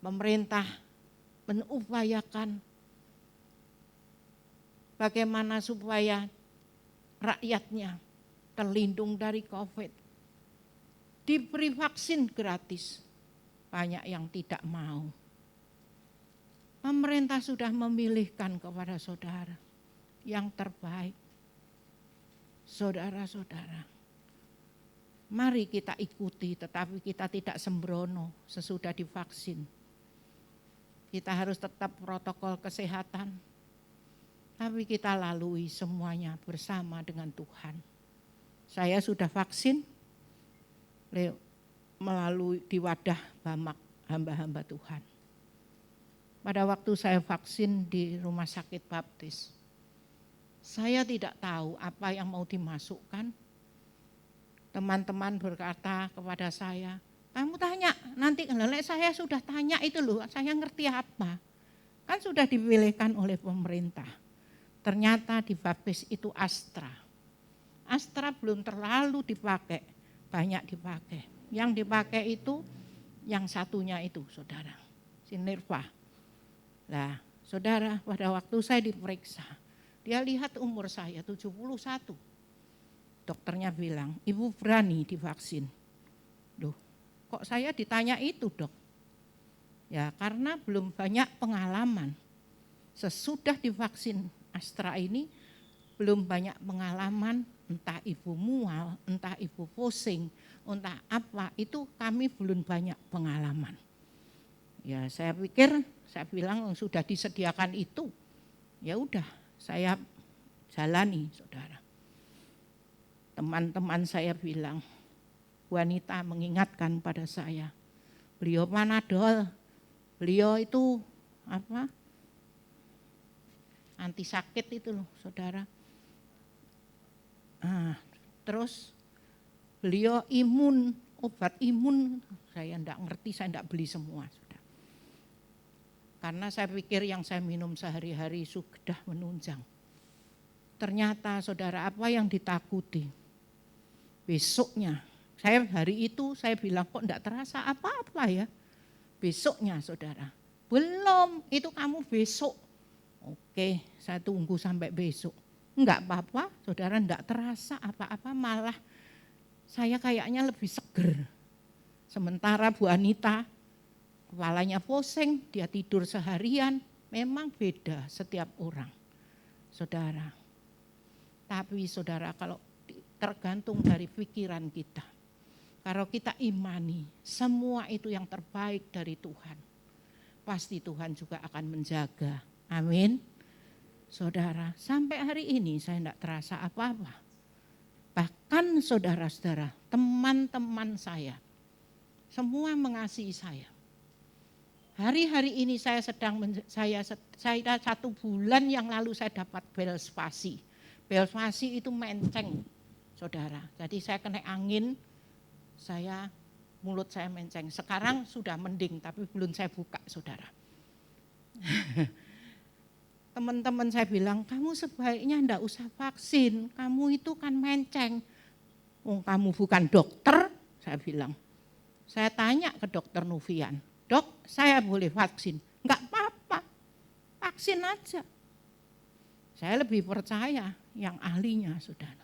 Pemerintah mengupayakan bagaimana supaya rakyatnya terlindung dari COVID. Diberi vaksin gratis, banyak yang tidak mau. Pemerintah sudah memilihkan kepada saudara yang terbaik. Saudara-saudara, mari kita ikuti tetapi kita tidak sembrono sesudah divaksin. Kita harus tetap protokol kesehatan, tapi kita lalui semuanya bersama dengan Tuhan. Saya sudah vaksin melalui di wadah Bamak hamba-hamba Tuhan. Pada waktu saya vaksin di rumah sakit baptis, saya tidak tahu apa yang mau dimasukkan. Teman-teman berkata kepada saya, kamu tanya, nanti saya sudah tanya itu loh, saya ngerti apa. Kan sudah dipilihkan oleh pemerintah. Ternyata di baptis itu Astra. Astra belum terlalu dipakai, banyak dipakai. Yang dipakai itu yang satunya itu saudara, Sinerva. Nah saudara, pada waktu saya diperiksa, dia lihat umur saya 71. Dokternya bilang, ibu berani divaksin. Loh, kok saya ditanya itu dok? Ya karena belum banyak pengalaman. Sesudah divaksin Astra ini, belum banyak pengalaman, entah ibu mual, entah ibu pusing, entah apa, itu kami belum banyak pengalaman. Ya saya pikir, saya bilang sudah disediakan itu, ya udah saya jalani saudara. Teman-teman saya bilang, wanita mengingatkan pada saya. Beliau Panadol, beliau itu anti sakit itu loh saudara. Terus beliau obat imun, saya enggak ngerti, saya enggak beli semua. Karena saya pikir yang saya minum sehari-hari sudah menunjang. Ternyata saudara, apa yang ditakuti besoknya, hari itu saya bilang kok enggak terasa apa-apa ya. Besoknya saudara, belum, itu kamu besok. Oke, saya tunggu sampai besok. Enggak apa-apa, saudara, enggak terasa apa-apa, malah saya kayaknya lebih seger. Sementara Bu Anita, kepalanya pusing, dia tidur seharian, memang beda setiap orang. Saudara, tapi saudara, kalau tergantung dari pikiran kita. Kalau kita imani semua itu yang terbaik dari Tuhan, pasti Tuhan juga akan menjaga. Amin. Saudara, sampai hari ini saya tidak terasa apa-apa. Bahkan saudara-saudara, teman-teman saya, semua mengasihi saya. Hari-hari ini saya 1 bulan yang lalu saya dapat bel spasi. Bel spasi itu menceng, saudara. Jadi saya kena angin, mulut saya menceng. Sekarang sudah mending, tapi belum saya buka, saudara. Teman-teman saya bilang, kamu sebaiknya enggak usah vaksin, kamu itu kan menceng. Kamu bukan dokter, saya bilang. Saya tanya ke dokter Novian, dok, saya boleh vaksin? Enggak apa-apa, vaksin aja. Saya lebih percaya yang ahlinya, saudara.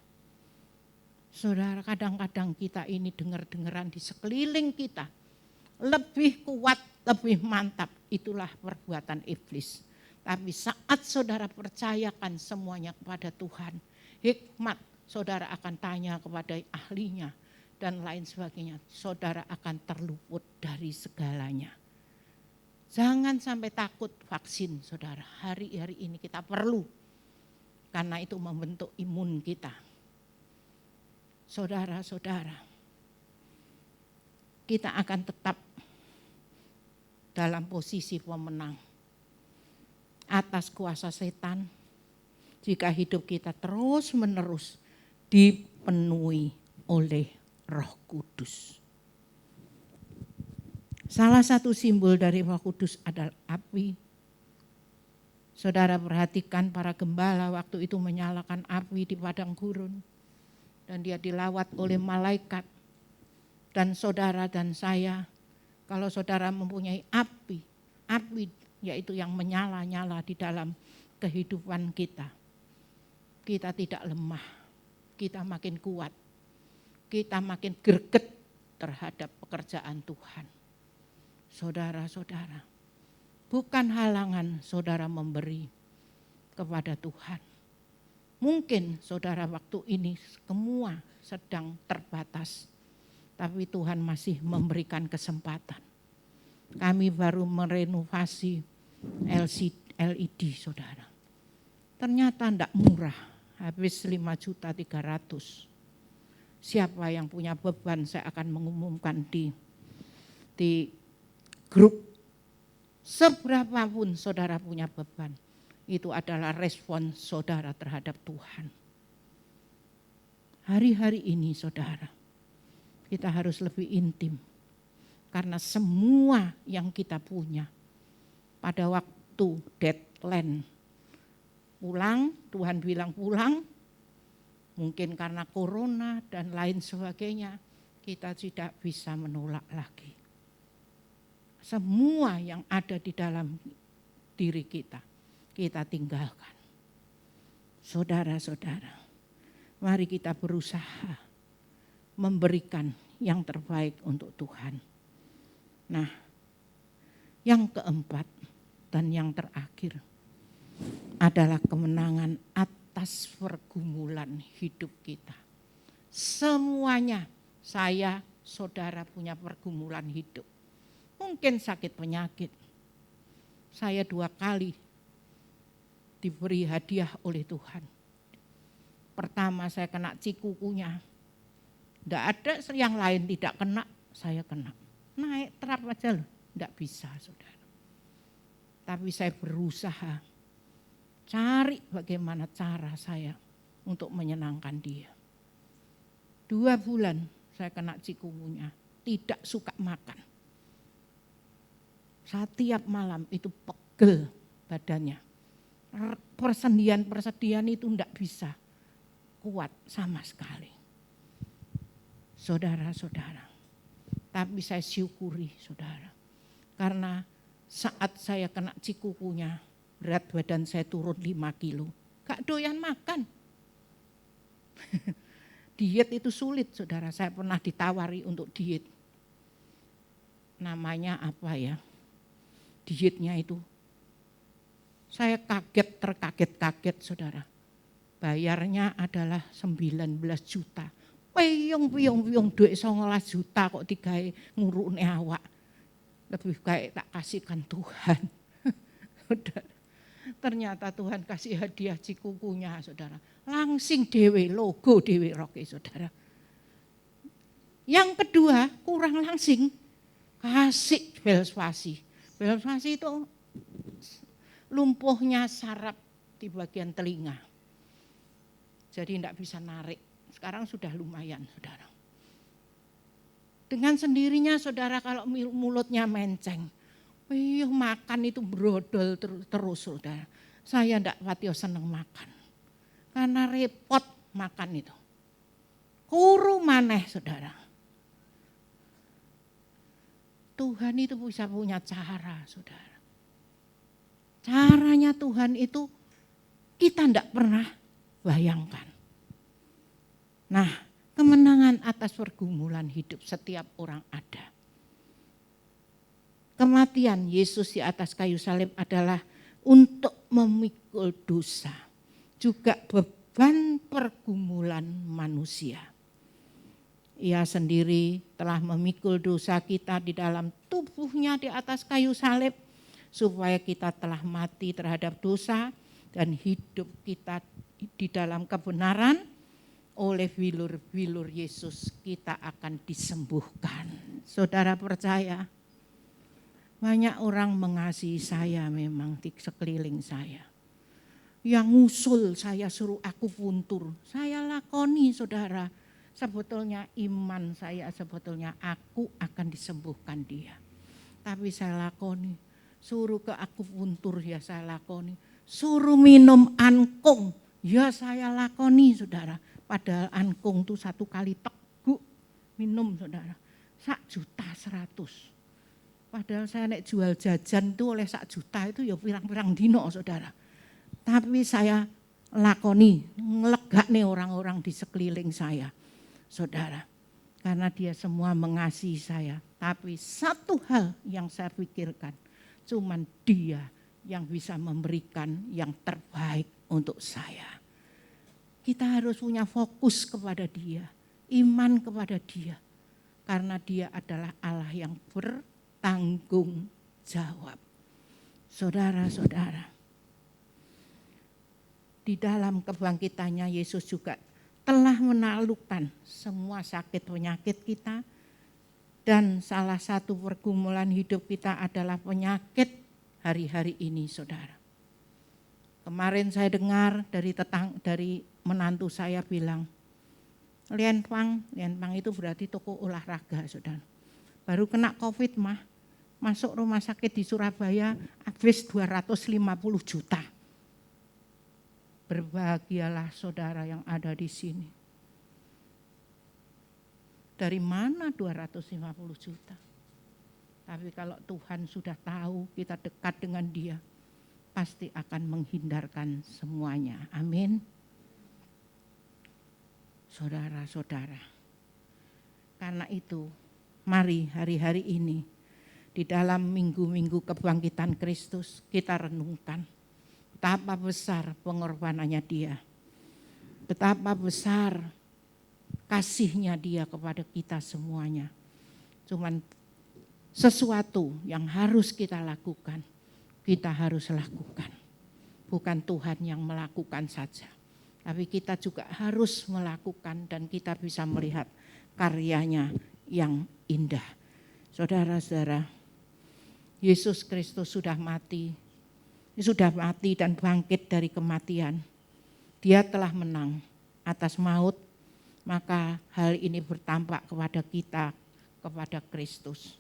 Saudara, kadang-kadang kita ini dengar-dengaran di sekeliling kita, lebih kuat, lebih mantap, itulah perbuatan iblis. Tapi saat saudara percayakan semuanya kepada Tuhan, hikmat saudara akan tanya kepada ahlinya dan lain sebagainya, saudara akan terluput dari segalanya. Jangan sampai takut vaksin, saudara. Hari-hari ini kita perlu, karena itu membentuk imun kita. Saudara-saudara, kita akan tetap dalam posisi pemenang atas kuasa setan jika hidup kita terus-menerus dipenuhi oleh Roh Kudus. Salah satu simbol dari Roh Kudus adalah api. Saudara perhatikan para gembala waktu itu menyalakan api di padang gurun dan dia dilawat oleh malaikat. Dan saudara dan saya, kalau saudara mempunyai api yaitu yang menyala-nyala di dalam kehidupan kita. Kita tidak lemah, kita makin kuat, kita makin greget terhadap pekerjaan Tuhan. Saudara-saudara, bukan halangan saudara memberi kepada Tuhan. Mungkin saudara waktu ini semua sedang terbatas, tapi Tuhan masih memberikan kesempatan. Kami baru merenovasi LED, saudara. Ternyata tidak murah, habis 5.300.000. Siapa yang punya beban, saya akan mengumumkan di grup. Seberapapun saudara punya beban, itu adalah respon saudara terhadap Tuhan. Hari-hari ini saudara, kita harus lebih intim. Karena semua yang kita punya pada waktu deadline pulang, Tuhan bilang pulang, mungkin karena corona dan lain sebagainya, kita tidak bisa menolak lagi. Semua yang ada di dalam diri kita, kita tinggalkan. Saudara-saudara, mari kita berusaha memberikan yang terbaik untuk Tuhan. Nah, yang keempat dan yang terakhir adalah kemenangan atas pergumulan hidup kita. Semuanya saya, saudara punya pergumulan hidup. Mungkin sakit penyakit. Saya 2 kali diberi hadiah oleh Tuhan. Pertama saya kena cikukunya. Tidak ada yang lain tidak kena, saya kena. Naik trap aja loh, tidak bisa saudara. Tapi saya berusaha cari bagaimana cara saya untuk menyenangkan dia. 2 bulan saya kena cikungunya, tidak suka makan. Setiap malam itu pegel badannya. Persendian itu tidak bisa kuat sama sekali. Saudara-saudara, tapi saya syukuri saudara. Karena saat saya kena cikukunya, berat badan saya turun 5 kilo. Gak doyan makan. Diet itu sulit saudara, saya pernah ditawari untuk diet. Namanya apa ya? Dietnya itu. Saya terkaget-kaget saudara. Bayarnya adalah 19 juta. Piyong duit 19 juta kok digawe ngurune awak. Lebih kayak tak kasihkan Tuhan. Saudara. Ternyata Tuhan kasih hadiah cikukunya saudara. Langsing dewe, logo dewe roke saudara. Yang kedua kurang langsing. Kasih belspasi. Belspasi itu lumpuhnya saraf di bagian telinga. Jadi tidak bisa narik. Sekarang sudah lumayan saudara. Dengan sendirinya saudara kalau mulutnya menceng. Makan itu brodol terus saudara. Saya tidak patio seneng makan. Karena repot makan itu. Kuru maneh saudara. Tuhan itu bisa punya cara saudara. Caranya Tuhan itu kita tidak pernah bayangkan. Nah, kemenangan atas pergumulan hidup setiap orang ada. Kematian Yesus di atas kayu salib adalah untuk memikul dosa. Juga beban pergumulan manusia. Ia sendiri telah memikul dosa kita di dalam tubuhnya di atas kayu salib. Supaya kita telah mati terhadap dosa dan hidup kita di dalam kebenaran. Oleh bilur-bilur Yesus kita akan disembuhkan. Saudara percaya? Banyak orang mengasihi saya memang di sekeliling saya. Yang ngusul saya suruh aku puntur. Saya lakoni saudara. Sebetulnya iman saya sebetulnya aku akan disembuhkan dia. Tapi saya lakoni. Suruh ke aku puntur ya saya lakoni. Suruh minum angkung ya saya lakoni saudara. Padahal angkung itu 1 kali teguk minum saudara. 1.100.000. Padahal saya nek jual jajan itu oleh 1 juta itu ya pirang-pirang dino saudara. Tapi saya lakoni, ngelegakne orang-orang di sekeliling saya. Saudara, karena dia semua mengasihi saya. Tapi satu hal yang saya pikirkan, cuman dia yang bisa memberikan yang terbaik untuk saya. Kita harus punya fokus kepada dia, iman kepada dia. Karena dia adalah Allah yang bertanggung jawab. Saudara-saudara, di dalam kebangkitannya Yesus juga telah menaklukkan semua sakit penyakit kita. Dan salah satu pergumulan hidup kita adalah penyakit hari-hari ini saudara. Kemarin saya dengar dari menantu saya bilang, Lianpang itu berarti toko olahraga saudara. Baru kena COVID masuk rumah sakit di Surabaya habis 250 juta. Berbahagialah saudara yang ada di sini. Dari mana 250 juta? Tapi kalau Tuhan sudah tahu kita dekat dengan dia, pasti akan menghindarkan semuanya. Amin. Saudara-saudara, karena itu mari hari-hari ini di dalam minggu-minggu kebangkitan Kristus kita renungkan betapa besar pengorbanannya dia. Betapa besar kasihnya dia kepada kita semuanya. Cuman sesuatu yang harus kita lakukan, kita harus lakukan. Bukan Tuhan yang melakukan saja. Tapi kita juga harus melakukan dan kita bisa melihat karyanya yang indah. Saudara-saudara, Yesus Kristus sudah mati dan bangkit dari kematian. Dia telah menang atas maut, maka hal ini bertampak kepada kita, kepada Kristus.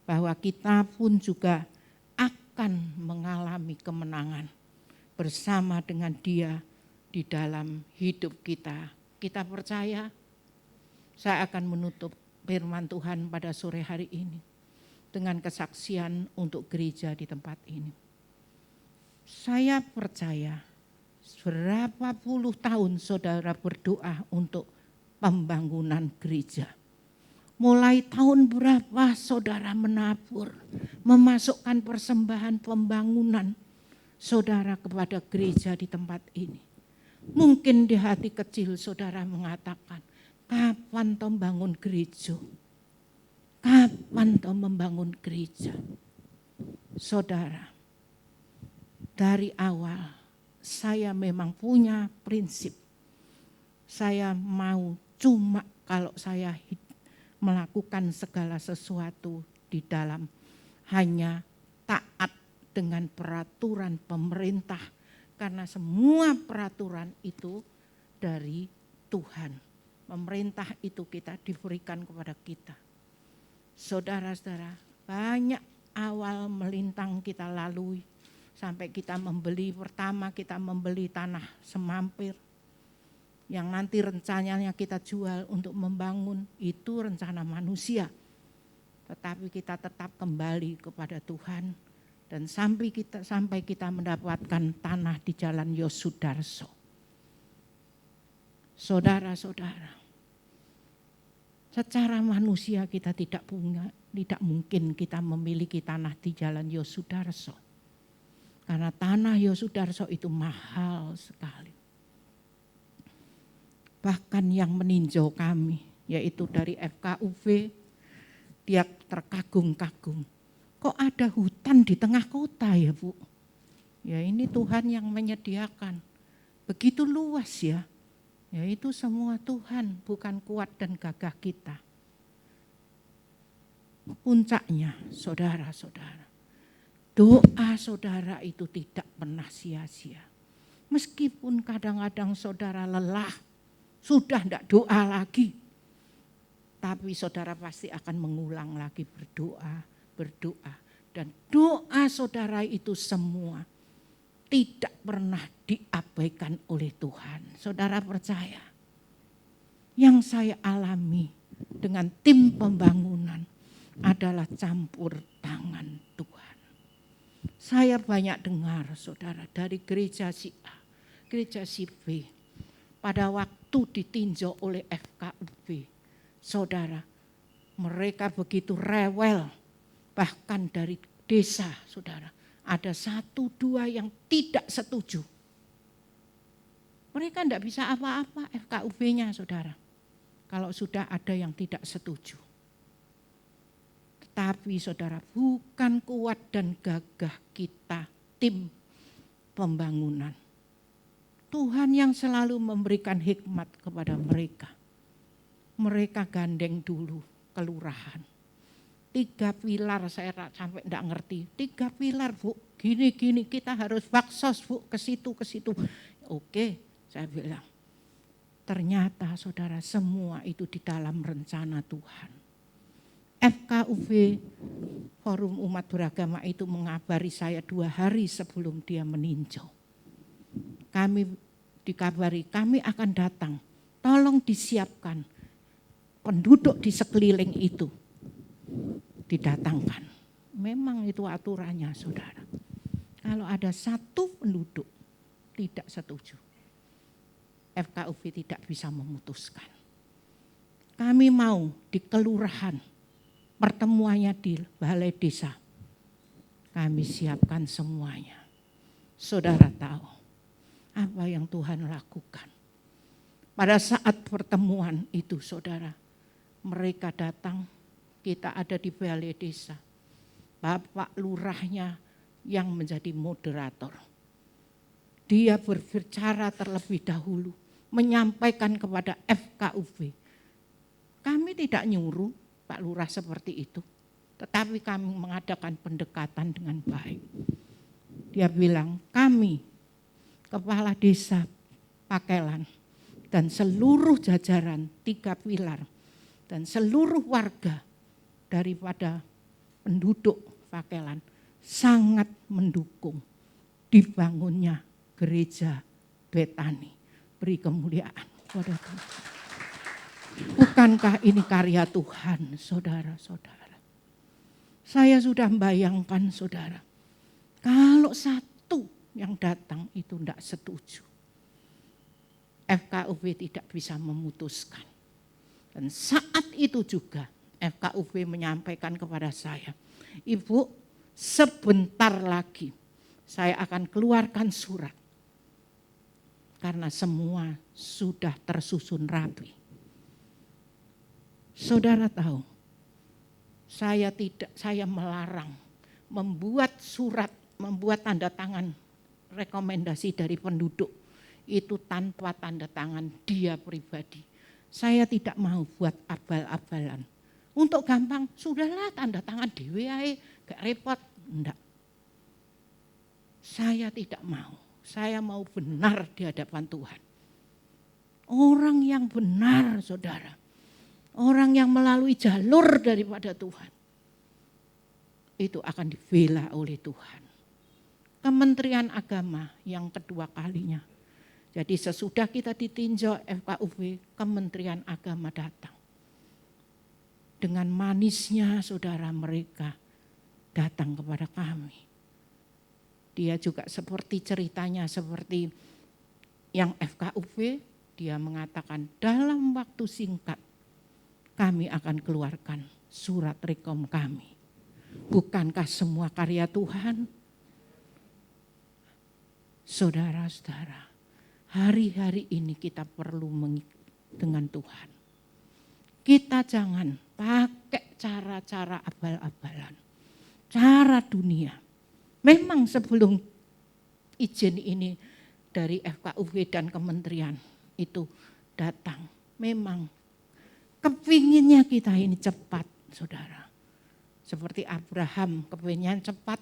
Bahwa kita pun juga akan mengalami kemenangan bersama dengan Dia di dalam hidup kita. Kita percaya. Saya akan menutup firman Tuhan pada sore hari ini dengan kesaksian untuk gereja di tempat ini. Saya percaya berapa puluh tahun saudara berdoa untuk pembangunan gereja. Mulai tahun berapa saudara menabur, memasukkan persembahan pembangunan saudara kepada gereja di tempat ini. Mungkin di hati kecil saudara mengatakan, kapan toh bangun gereja? Kapan toh membangun gereja? Saudara, dari awal saya memang punya prinsip. Saya mau cuma kalau saya melakukan segala sesuatu di dalam hanya taat dengan peraturan pemerintah. Karena semua peraturan itu dari Tuhan. Pemerintah itu kita diberikan kepada kita. Saudara-saudara, banyak awal melintang kita lalui sampai kita membeli tanah semampir yang nanti rencananya kita jual untuk membangun, itu rencana manusia. Tetapi kita tetap kembali kepada Tuhan dan sampai kita mendapatkan tanah di Jalan Yosudarso. Saudara-saudara, secara manusia kita tidak mungkin kita memiliki tanah di Jalan Yosudarso. Karena tanah Yosudarso itu mahal sekali. Bahkan yang meninjau kami, yaitu dari FKUV, dia terkagum-kagum. Kok ada hutan di tengah kota ya Bu? Ya ini Tuhan yang menyediakan. Begitu luas ya. Ya itu semua Tuhan, bukan kuat dan gagah kita. Puncaknya saudara-saudara, doa saudara itu tidak pernah sia-sia. Meskipun kadang-kadang saudara lelah, sudah tidak doa lagi. Tapi saudara pasti akan mengulang lagi berdoa. Dan doa saudara itu semua tidak pernah diabaikan oleh Tuhan. Saudara percaya? Yang saya alami dengan tim pembangunan adalah campur tangan Tuhan. Saya banyak dengar saudara dari gereja si A, gereja si B. Pada waktu ditinjau oleh FKUB, saudara, mereka begitu rewel. Bahkan dari desa saudara, ada 1-2 yang tidak setuju. Mereka tidak bisa apa-apa FKUB-nya saudara. Kalau sudah ada yang tidak setuju. Tetapi saudara, bukan kuat dan gagah kita tim pembangunan. Tuhan yang selalu memberikan hikmat kepada mereka. Mereka gandeng dulu kelurahan. 3 pilar saya sampai enggak ngerti. 3 pilar Bu, gini kita harus baksos Bu, ke situ. Oke, saya bilang. Ternyata saudara semua itu di dalam rencana Tuhan. FKUV, Forum Umat Beragama itu mengabari saya 2 hari sebelum dia meninjau. Kami dikabari, kami akan datang. Tolong disiapkan penduduk di sekeliling itu. Didatangkan. Memang itu aturannya saudara. Kalau ada 1 penduduk tidak setuju, FKUV tidak bisa memutuskan. Kami mau di kelurahan, pertemuannya di balai desa. Kami siapkan semuanya. Saudara tahu apa yang Tuhan lakukan. Pada saat pertemuan itu saudara, mereka datang, kita ada di balai desa. Bapak lurahnya yang menjadi moderator. Dia berbicara terlebih dahulu, menyampaikan kepada FKUV Kami tidak nyuruh Pak Lurah seperti itu, tetapi kami mengadakan pendekatan dengan baik. Dia bilang, kami kepala desa Pakelan dan seluruh jajaran 3 pilar dan seluruh warga daripada penduduk Pakelan sangat mendukung dibangunnya gereja Betani. Beri kemuliaan kepada Tuhan. Bukankah ini karya Tuhan, saudara-saudara? Saya sudah membayangkan, saudara, kalau satu yang datang itu tidak setuju, FKUB tidak bisa memutuskan. Dan saat itu juga FKUB menyampaikan kepada saya, Ibu, sebentar lagi saya akan keluarkan surat. Karena semua sudah tersusun rapi. Saudara tahu, saya melarang membuat surat, membuat tanda tangan rekomendasi dari penduduk itu tanpa tanda tangan dia pribadi. Saya tidak mau buat abal-abalan. Untuk gampang, sudahlah tanda tangan dewe ae, gak repot. Enggak. Saya tidak mau. Saya mau benar di hadapan Tuhan. Orang yang benar, saudara. Orang yang melalui jalur daripada Tuhan. Itu akan dibela oleh Tuhan. Kementerian Agama yang kedua kalinya. Jadi sesudah kita ditinjau FKUB, Kementerian Agama datang. Dengan manisnya saudara mereka datang kepada kami. Dia juga seperti ceritanya seperti yang FKUB, dia mengatakan dalam waktu singkat kami akan keluarkan surat rekom kami. Bukankah semua karya Tuhan? Saudara-saudara, hari-hari ini kita perlu dengan Tuhan. Kita jangan pakai cara-cara abal-abalan, cara dunia. Memang sebelum izin ini dari FKUB dan kementerian itu datang, memang kepinginnya kita ini cepat, saudara. Seperti Abraham kepinginnya cepat,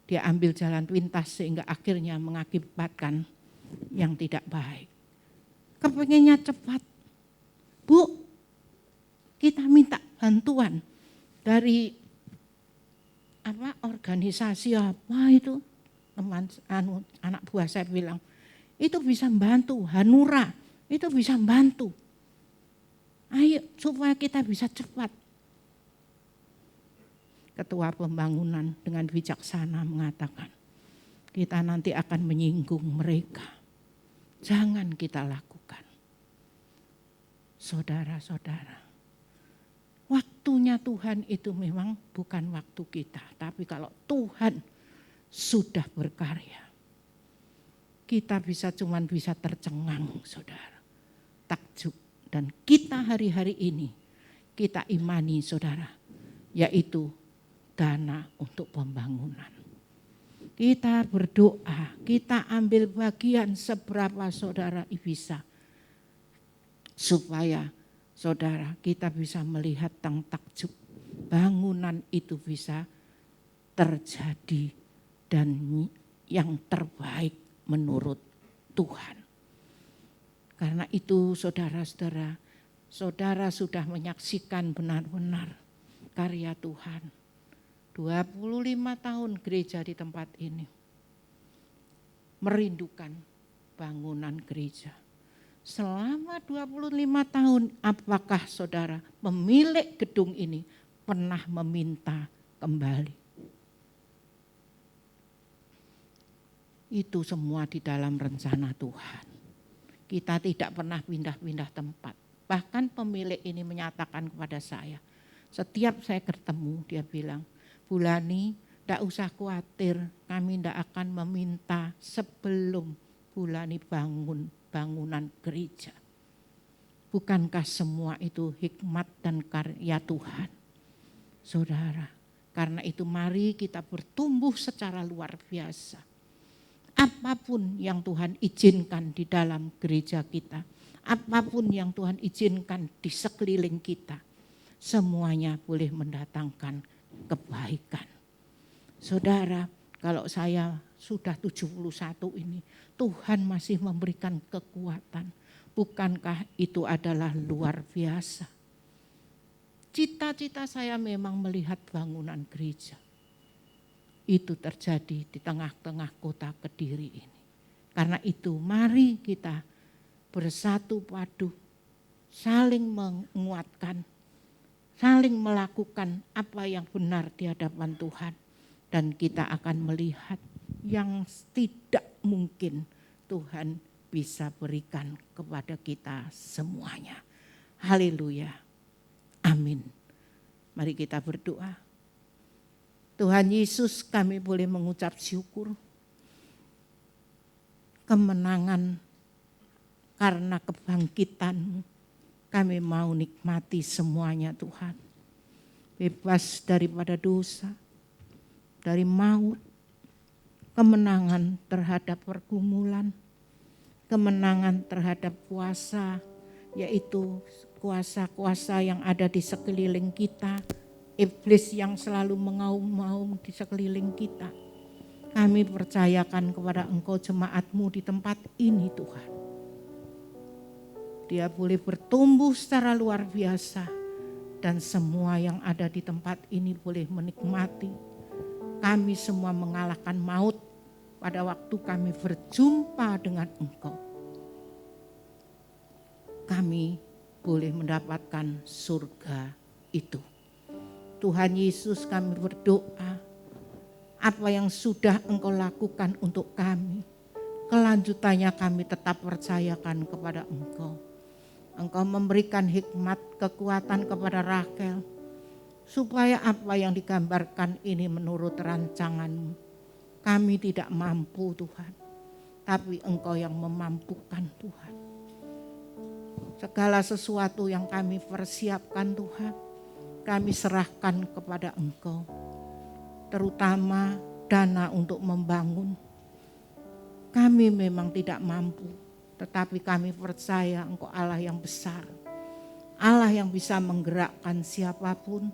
dia ambil jalan pintas sehingga akhirnya mengakibatkan yang tidak baik. Kepinginnya cepat, Bu, kita minta bantuan dari organisasi apa itu, teman anak buah saya bilang itu bisa membantu, Hanura itu bisa membantu. Ayo supaya kita bisa cepat. Ketua pembangunan dengan bijaksana mengatakan, kita nanti akan menyinggung mereka. Jangan kita lakukan. Saudara-saudara, waktunya Tuhan itu memang bukan waktu kita. Tapi kalau Tuhan sudah berkarya, kita cuman bisa tercengang, saudara. Takjub. Dan kita hari-hari ini, kita imani, saudara, yaitu dana untuk pembangunan. Kita berdoa, kita ambil bagian seberapa saudara bisa. Supaya saudara kita bisa melihat tentang takjub. Bangunan itu bisa terjadi dan yang terbaik menurut Tuhan. Karena itu saudara-saudara, saudara sudah menyaksikan benar-benar karya Tuhan. 25 tahun gereja di tempat ini. Merindukan bangunan gereja. Selama 25 tahun, apakah saudara pemilik gedung ini pernah meminta kembali? Itu semua di dalam rencana Tuhan. Kita tidak pernah pindah-pindah tempat. Bahkan pemilik ini menyatakan kepada saya, setiap saya ketemu dia bilang, Bulani, tidak usah khawatir, kami tidak akan meminta sebelum Bulani bangun bangunan gereja. Bukankah semua itu hikmat dan karya Tuhan? Saudara, karena itu mari kita bertumbuh secara luar biasa. Apapun yang Tuhan izinkan di dalam gereja kita, apapun yang Tuhan izinkan di sekeliling kita, semuanya boleh mendatangkan kebaikan. Saudara, kalau saya sudah 71 ini, Tuhan masih memberikan kekuatan. Bukankah itu adalah luar biasa? Cita-cita saya memang melihat bangunan gereja. Itu terjadi di tengah-tengah kota Kediri ini. Karena itu mari kita bersatu padu, saling menguatkan, saling melakukan apa yang benar di hadapan Tuhan. Dan kita akan melihat yang tidak mungkin Tuhan bisa berikan kepada kita semuanya. Haleluya. Amin. Mari kita berdoa. Tuhan Yesus, kami boleh mengucap syukur. Kemenangan karena kebangkitan-Mu, kami mau nikmati semuanya Tuhan. Bebas daripada dosa, dari maut, kemenangan terhadap pergumulan, kemenangan terhadap kuasa, yaitu kuasa-kuasa yang ada di sekeliling kita, iblis yang selalu mengaum-ngaum di sekeliling kita. Kami percayakan kepada Engkau jemaat-Mu di tempat ini Tuhan. Dia boleh bertumbuh secara luar biasa dan semua yang ada di tempat ini boleh menikmati. Kami semua mengalahkan maut pada waktu kami berjumpa dengan Engkau. Kami boleh mendapatkan surga itu. Tuhan Yesus, kami berdoa apa yang sudah Engkau lakukan untuk kami, kelanjutannya kami tetap percayakan kepada Engkau. Engkau memberikan hikmat, kekuatan kepada Rakel, supaya apa yang digambarkan ini menurut rancangan-Mu. Kami tidak mampu Tuhan, tapi Engkau yang memampukan Tuhan. Segala sesuatu yang kami persiapkan Tuhan, kami serahkan kepada Engkau. Terutama dana untuk membangun. Kami memang tidak mampu, tetapi kami percaya Engkau Allah yang besar. Allah yang bisa menggerakkan siapapun,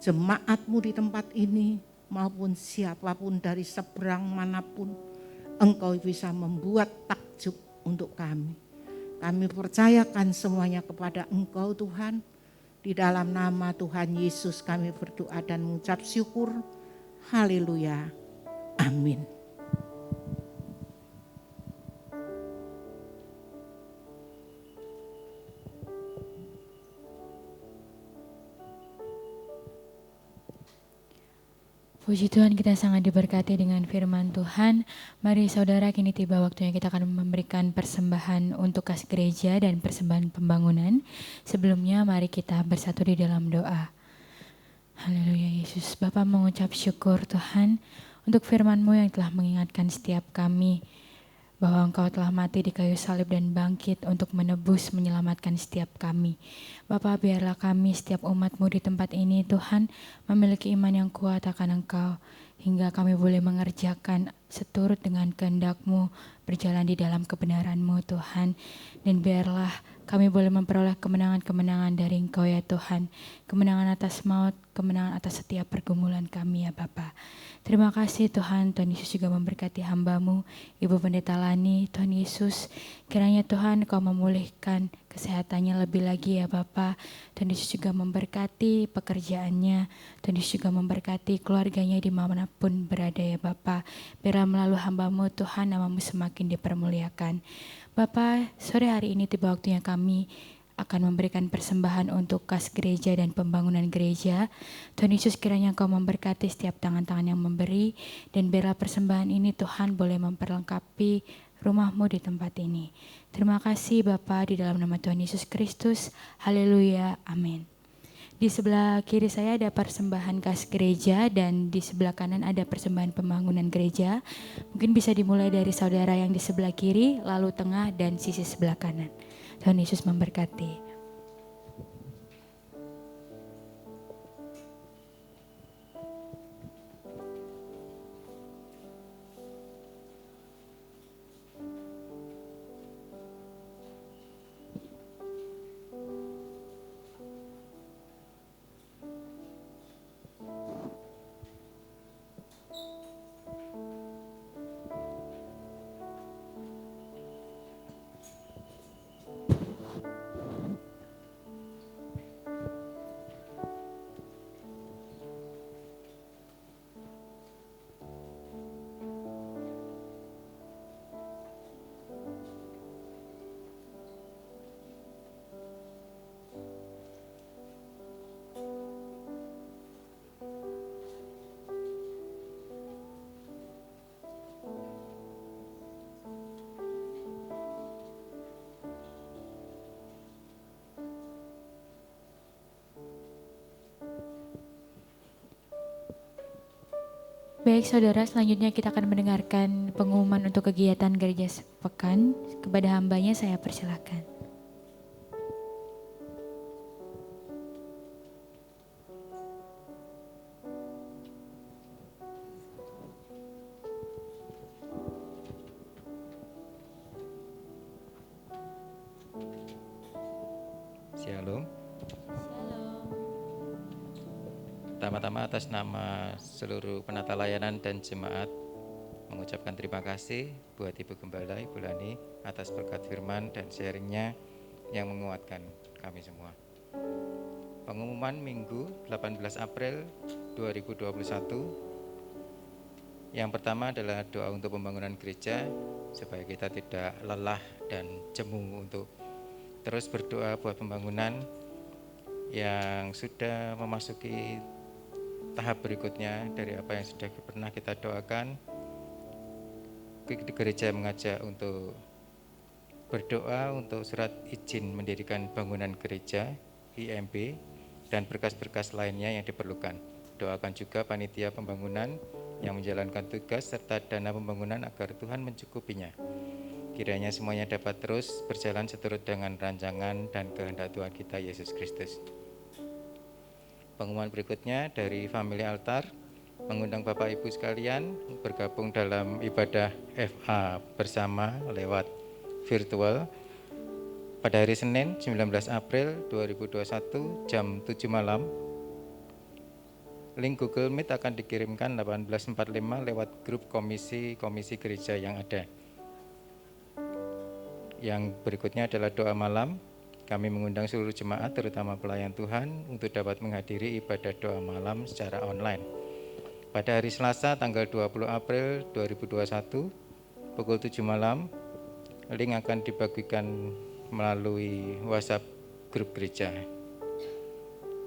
jemaat-Mu di tempat ini maupun siapapun dari seberang manapun, Engkau bisa membuat takjub untuk kami. Kami percayakan semuanya kepada Engkau Tuhan. Di dalam nama Tuhan Yesus kami berdoa dan mengucap syukur. Haleluya. Amin. Puji Tuhan, kita sangat diberkati dengan firman Tuhan. Mari saudara, kini tiba waktunya kita akan memberikan persembahan untuk kas gereja dan persembahan pembangunan. Sebelumnya mari kita bersatu di dalam doa. Haleluya Yesus. Bapa mengucap syukur Tuhan untuk firman-Mu yang telah mengingatkan setiap kami bahwa Engkau telah mati di kayu salib dan bangkit untuk menebus, menyelamatkan setiap kami. Bapa, biarlah kami setiap umat-Mu di tempat ini Tuhan memiliki iman yang kuat akan Engkau, hingga kami boleh mengerjakan seturut dengan kehendak-Mu, berjalan di dalam kebenaran-Mu Tuhan. Dan biarlah kami boleh memperoleh kemenangan-kemenangan dari Engkau ya Tuhan. Kemenangan atas maut, kemenangan atas setiap pergumulan kami ya Bapa. Terima kasih Tuhan. Tuhan Yesus juga memberkati hamba-Mu, Ibu Pendeta Lani. Tuhan Yesus, kiranya Tuhan Kau memulihkan kesehatannya lebih lagi ya Bapa. Tuhan Yesus juga memberkati pekerjaannya. Tuhan Yesus juga memberkati keluarganya dimanapun berada ya Bapa. Biarlah melalui hamba-Mu Tuhan, nama-Mu semakin dipermuliakan. Bapa, sore hari ini tiba waktunya kami akan memberikan persembahan untuk kas gereja dan pembangunan gereja. Tuhan Yesus, kiranya Engkau memberkati setiap tangan-tangan yang memberi, dan biarlah persembahan ini Tuhan boleh memperlengkapi rumah-Mu di tempat ini. Terima kasih Bapa, di dalam nama Tuhan Yesus Kristus. Haleluya, amin. Di sebelah kiri saya ada persembahan kas gereja dan di sebelah kanan ada persembahan pembangunan gereja. Mungkin bisa dimulai dari saudara yang di sebelah kiri, lalu tengah dan sisi sebelah kanan. Tuhan Yesus memberkati. Baik saudara, selanjutnya kita akan mendengarkan pengumuman untuk kegiatan gereja sepekan. Kepada hambanya saya persilahkan. Shalom. Pertama-tama atas nama seluruh penata layanan dan jemaat mengucapkan terima kasih buat Ibu Gembala, Ibu Lani atas berkat firman dan sharingnya yang menguatkan kami semua. Pengumuman Minggu 18 April 2021. Yang pertama adalah doa untuk pembangunan gereja supaya kita tidak lelah dan jemu untuk terus berdoa buat pembangunan yang sudah memasuki tahap berikutnya dari apa yang sudah pernah kita doakan. Gereja mengajak untuk berdoa untuk surat izin mendirikan bangunan gereja IMB dan berkas-berkas lainnya yang diperlukan. Doakan juga panitia pembangunan yang menjalankan tugas serta dana pembangunan agar Tuhan mencukupinya. Kiranya semuanya dapat terus berjalan seturut dengan rancangan dan kehendak Tuhan kita Yesus Kristus. Pengumuman berikutnya dari Family Altar mengundang Bapak Ibu sekalian bergabung dalam ibadah FA bersama lewat virtual pada hari Senin 19 April 2021 jam 7 malam. Link Google Meet akan dikirimkan 18.45 lewat grup komisi gereja yang ada. Yang berikutnya adalah doa malam. Kami mengundang seluruh jemaat, terutama pelayan Tuhan, untuk dapat menghadiri ibadah doa malam secara online. Pada hari Selasa, tanggal 20 April 2021, pukul 7 malam, link akan dibagikan melalui WhatsApp grup gereja.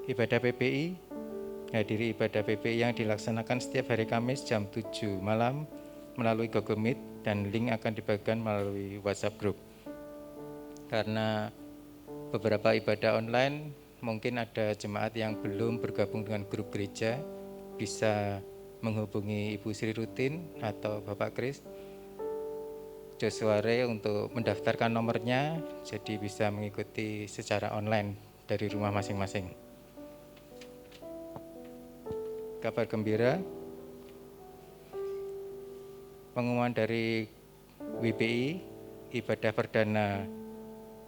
Ibadah PPI, hadiri ibadah PPI yang dilaksanakan setiap hari Kamis jam 7 malam melalui Google Meet dan link akan dibagikan melalui WhatsApp grup. Karena beberapa ibadah online, mungkin ada jemaat yang belum bergabung dengan grup gereja, bisa menghubungi Ibu Sri Rutin atau Bapak Kris Joshua Ray untuk mendaftarkan nomornya, jadi bisa mengikuti secara online dari rumah masing-masing. Kabar gembira, pengumuman dari WPI, ibadah perdana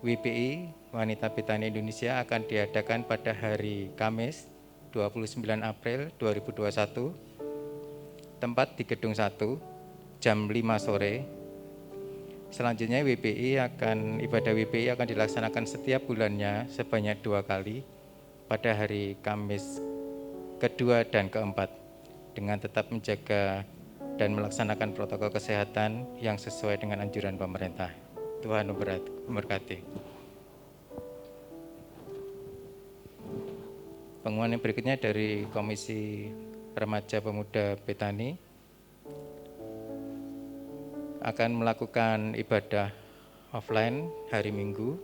WPI Wanita Betani Indonesia akan diadakan pada hari Kamis 29 April 2021. Tempat di Gedung 1 jam 5 sore. Selanjutnya ibadah WPI akan dilaksanakan setiap bulannya sebanyak 2 kali pada hari Kamis kedua dan keempat dengan tetap menjaga dan melaksanakan protokol kesehatan yang sesuai dengan anjuran pemerintah. Tuhan memberkati. Pengumuman yang berikutnya dari Komisi Remaja Pemuda Betani akan melakukan ibadah offline hari Minggu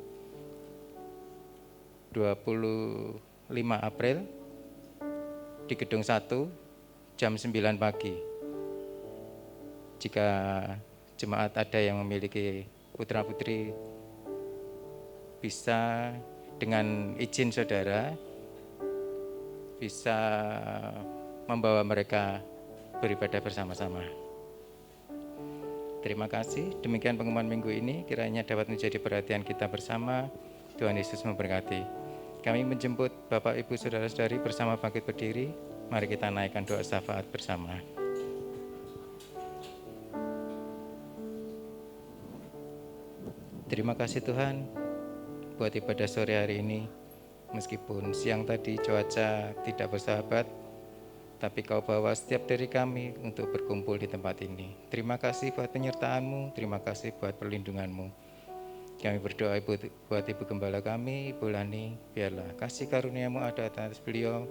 25 April di Gedung 1 jam 9 pagi. Jika jemaat ada yang memiliki putra-putri, bisa dengan izin saudara bisa membawa mereka beribadah bersama-sama. Terima kasih. Demikian pengumuman minggu ini, kiranya dapat menjadi perhatian kita bersama. Tuhan Yesus memberkati. Kami menjemput Bapak, Ibu, Saudara-saudari bersama bangkit berdiri. Mari kita naikkan doa syafaat bersama. Terima kasih Tuhan buat ibadah sore hari ini. Meskipun siang tadi cuaca tidak bersahabat, tapi Kau bawa setiap dari kami untuk berkumpul di tempat ini. Terima kasih buat penyertaan-Mu, terima kasih buat perlindungan-Mu. Kami berdoa buat Ibu Gembala kami, Ibu Lani, biarlah kasih karunia-Mu ada atas beliau.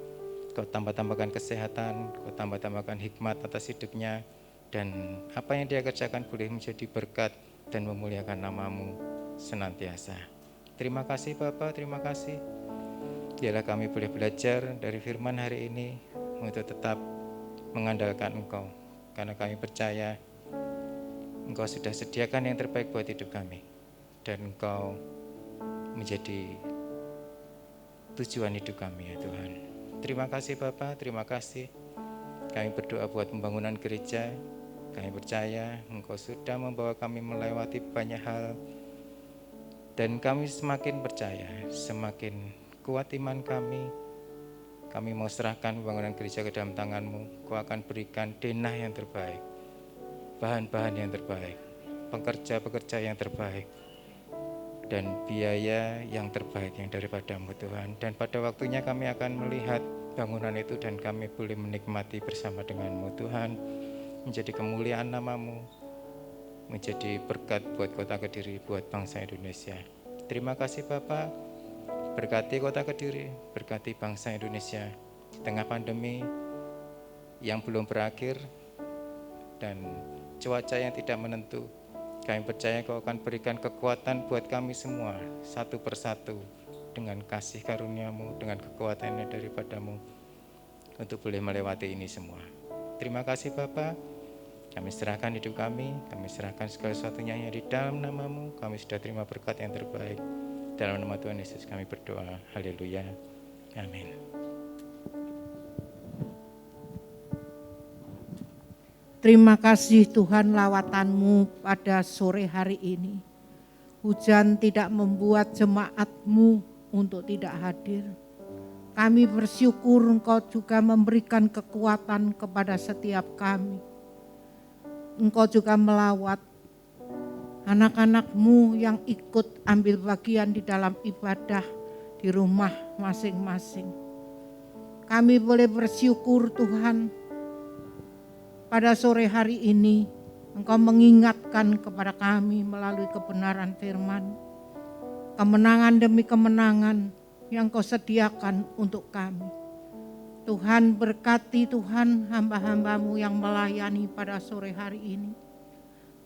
Kau tambah-tambahkan kesehatan, Kau tambah-tambahkan hikmat atas hidupnya, dan apa yang dia kerjakan boleh menjadi berkat dan memuliakan nama-Mu senantiasa. Terima kasih Bapa, terima kasih. Biarlah kami boleh belajar dari firman hari ini untuk tetap mengandalkan Engkau, karena kami percaya Engkau sudah sediakan yang terbaik buat hidup kami, dan Engkau menjadi tujuan hidup kami ya Tuhan. Terima kasih Bapa, terima kasih. Kami berdoa buat pembangunan gereja. Kami percaya Engkau sudah membawa kami melewati banyak hal, dan kami semakin percaya, semakin kuat iman kami. Kami mau serahkan pembangunan gereja ke dalam tangan-Mu. Kau akan berikan denah yang terbaik, bahan-bahan yang terbaik, pekerja-pekerja yang terbaik, dan biaya yang terbaik yang daripada-Mu Tuhan. Dan pada waktunya kami akan melihat bangunan itu dan kami boleh menikmati bersama dengan-Mu Tuhan, menjadi kemuliaan nama-Mu, menjadi berkat buat Kota Kediri, buat bangsa Indonesia. Terima kasih Bapak. Berkati Kota Kediri, berkati bangsa Indonesia di tengah pandemi yang belum berakhir dan cuaca yang tidak menentu. Kami percaya Kau akan berikan kekuatan buat kami semua, satu persatu, dengan kasih karunia-Mu, dengan kekuatannya daripada-Mu, untuk boleh melewati ini semua. Terima kasih Bapa. Kami serahkan hidup kami serahkan segala sesuatunya yang di dalam nama-Mu. Kami sudah terima berkat yang terbaik. Dalam nama Tuhan Yesus kami berdoa. Haleluya. Amin. Terima kasih Tuhan lawatan-Mu pada sore hari ini. Hujan tidak membuat jemaat-Mu untuk tidak hadir. Kami bersyukur Engkau juga memberikan kekuatan kepada setiap kami. Engkau juga melawat anak-anak-Mu yang ikut ambil bagian di dalam ibadah di rumah masing-masing. Kami boleh bersyukur Tuhan, pada sore hari ini Engkau mengingatkan kepada kami melalui kebenaran firman, kemenangan demi kemenangan yang Kau sediakan untuk kami. Tuhan berkati Tuhan hamba-hamba-Mu yang melayani pada sore hari ini.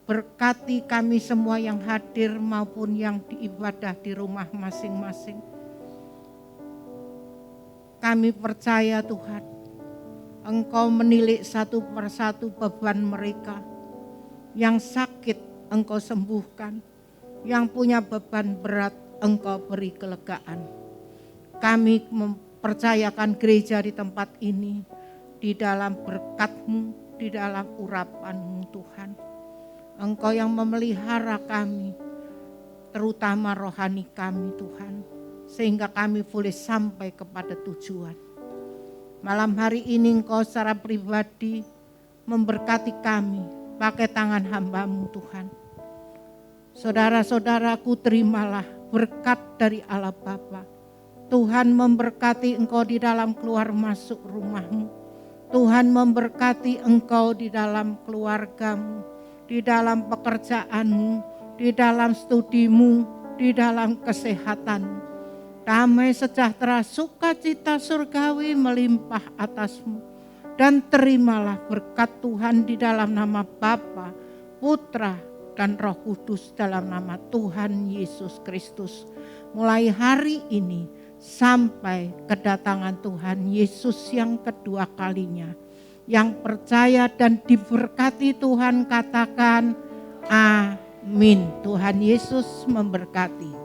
Berkati kami semua yang hadir maupun yang diibadah di rumah masing-masing. Kami percaya Tuhan, Engkau menilik satu persatu beban mereka. Yang sakit Engkau sembuhkan, yang punya beban berat Engkau beri kelegaan. Kami mempercayakan gereja di tempat ini di dalam berkat-Mu, di dalam urapan-Mu Tuhan. Engkau yang memelihara kami, terutama rohani kami Tuhan, sehingga kami boleh sampai kepada tujuan. Malam hari ini Engkau secara pribadi memberkati kami, pakai tangan hamba-Mu Tuhan. Saudara-saudaraku, terimalah berkat dari Allah Bapa. Tuhan memberkati engkau di dalam keluar masuk rumahmu. Tuhan memberkati engkau di dalam keluargamu, di dalam pekerjaanmu, di dalam studimu, di dalam kesehatanmu. Damai sejahtera, sukacita surgawi melimpah atasmu. Dan terimalah berkat Tuhan di dalam nama Bapa, Putra, dan Roh Kudus dalam nama Tuhan Yesus Kristus. Mulai hari ini sampai kedatangan Tuhan Yesus yang kedua kalinya. Yang percaya dan diberkati Tuhan katakan amin. Tuhan Yesus memberkati.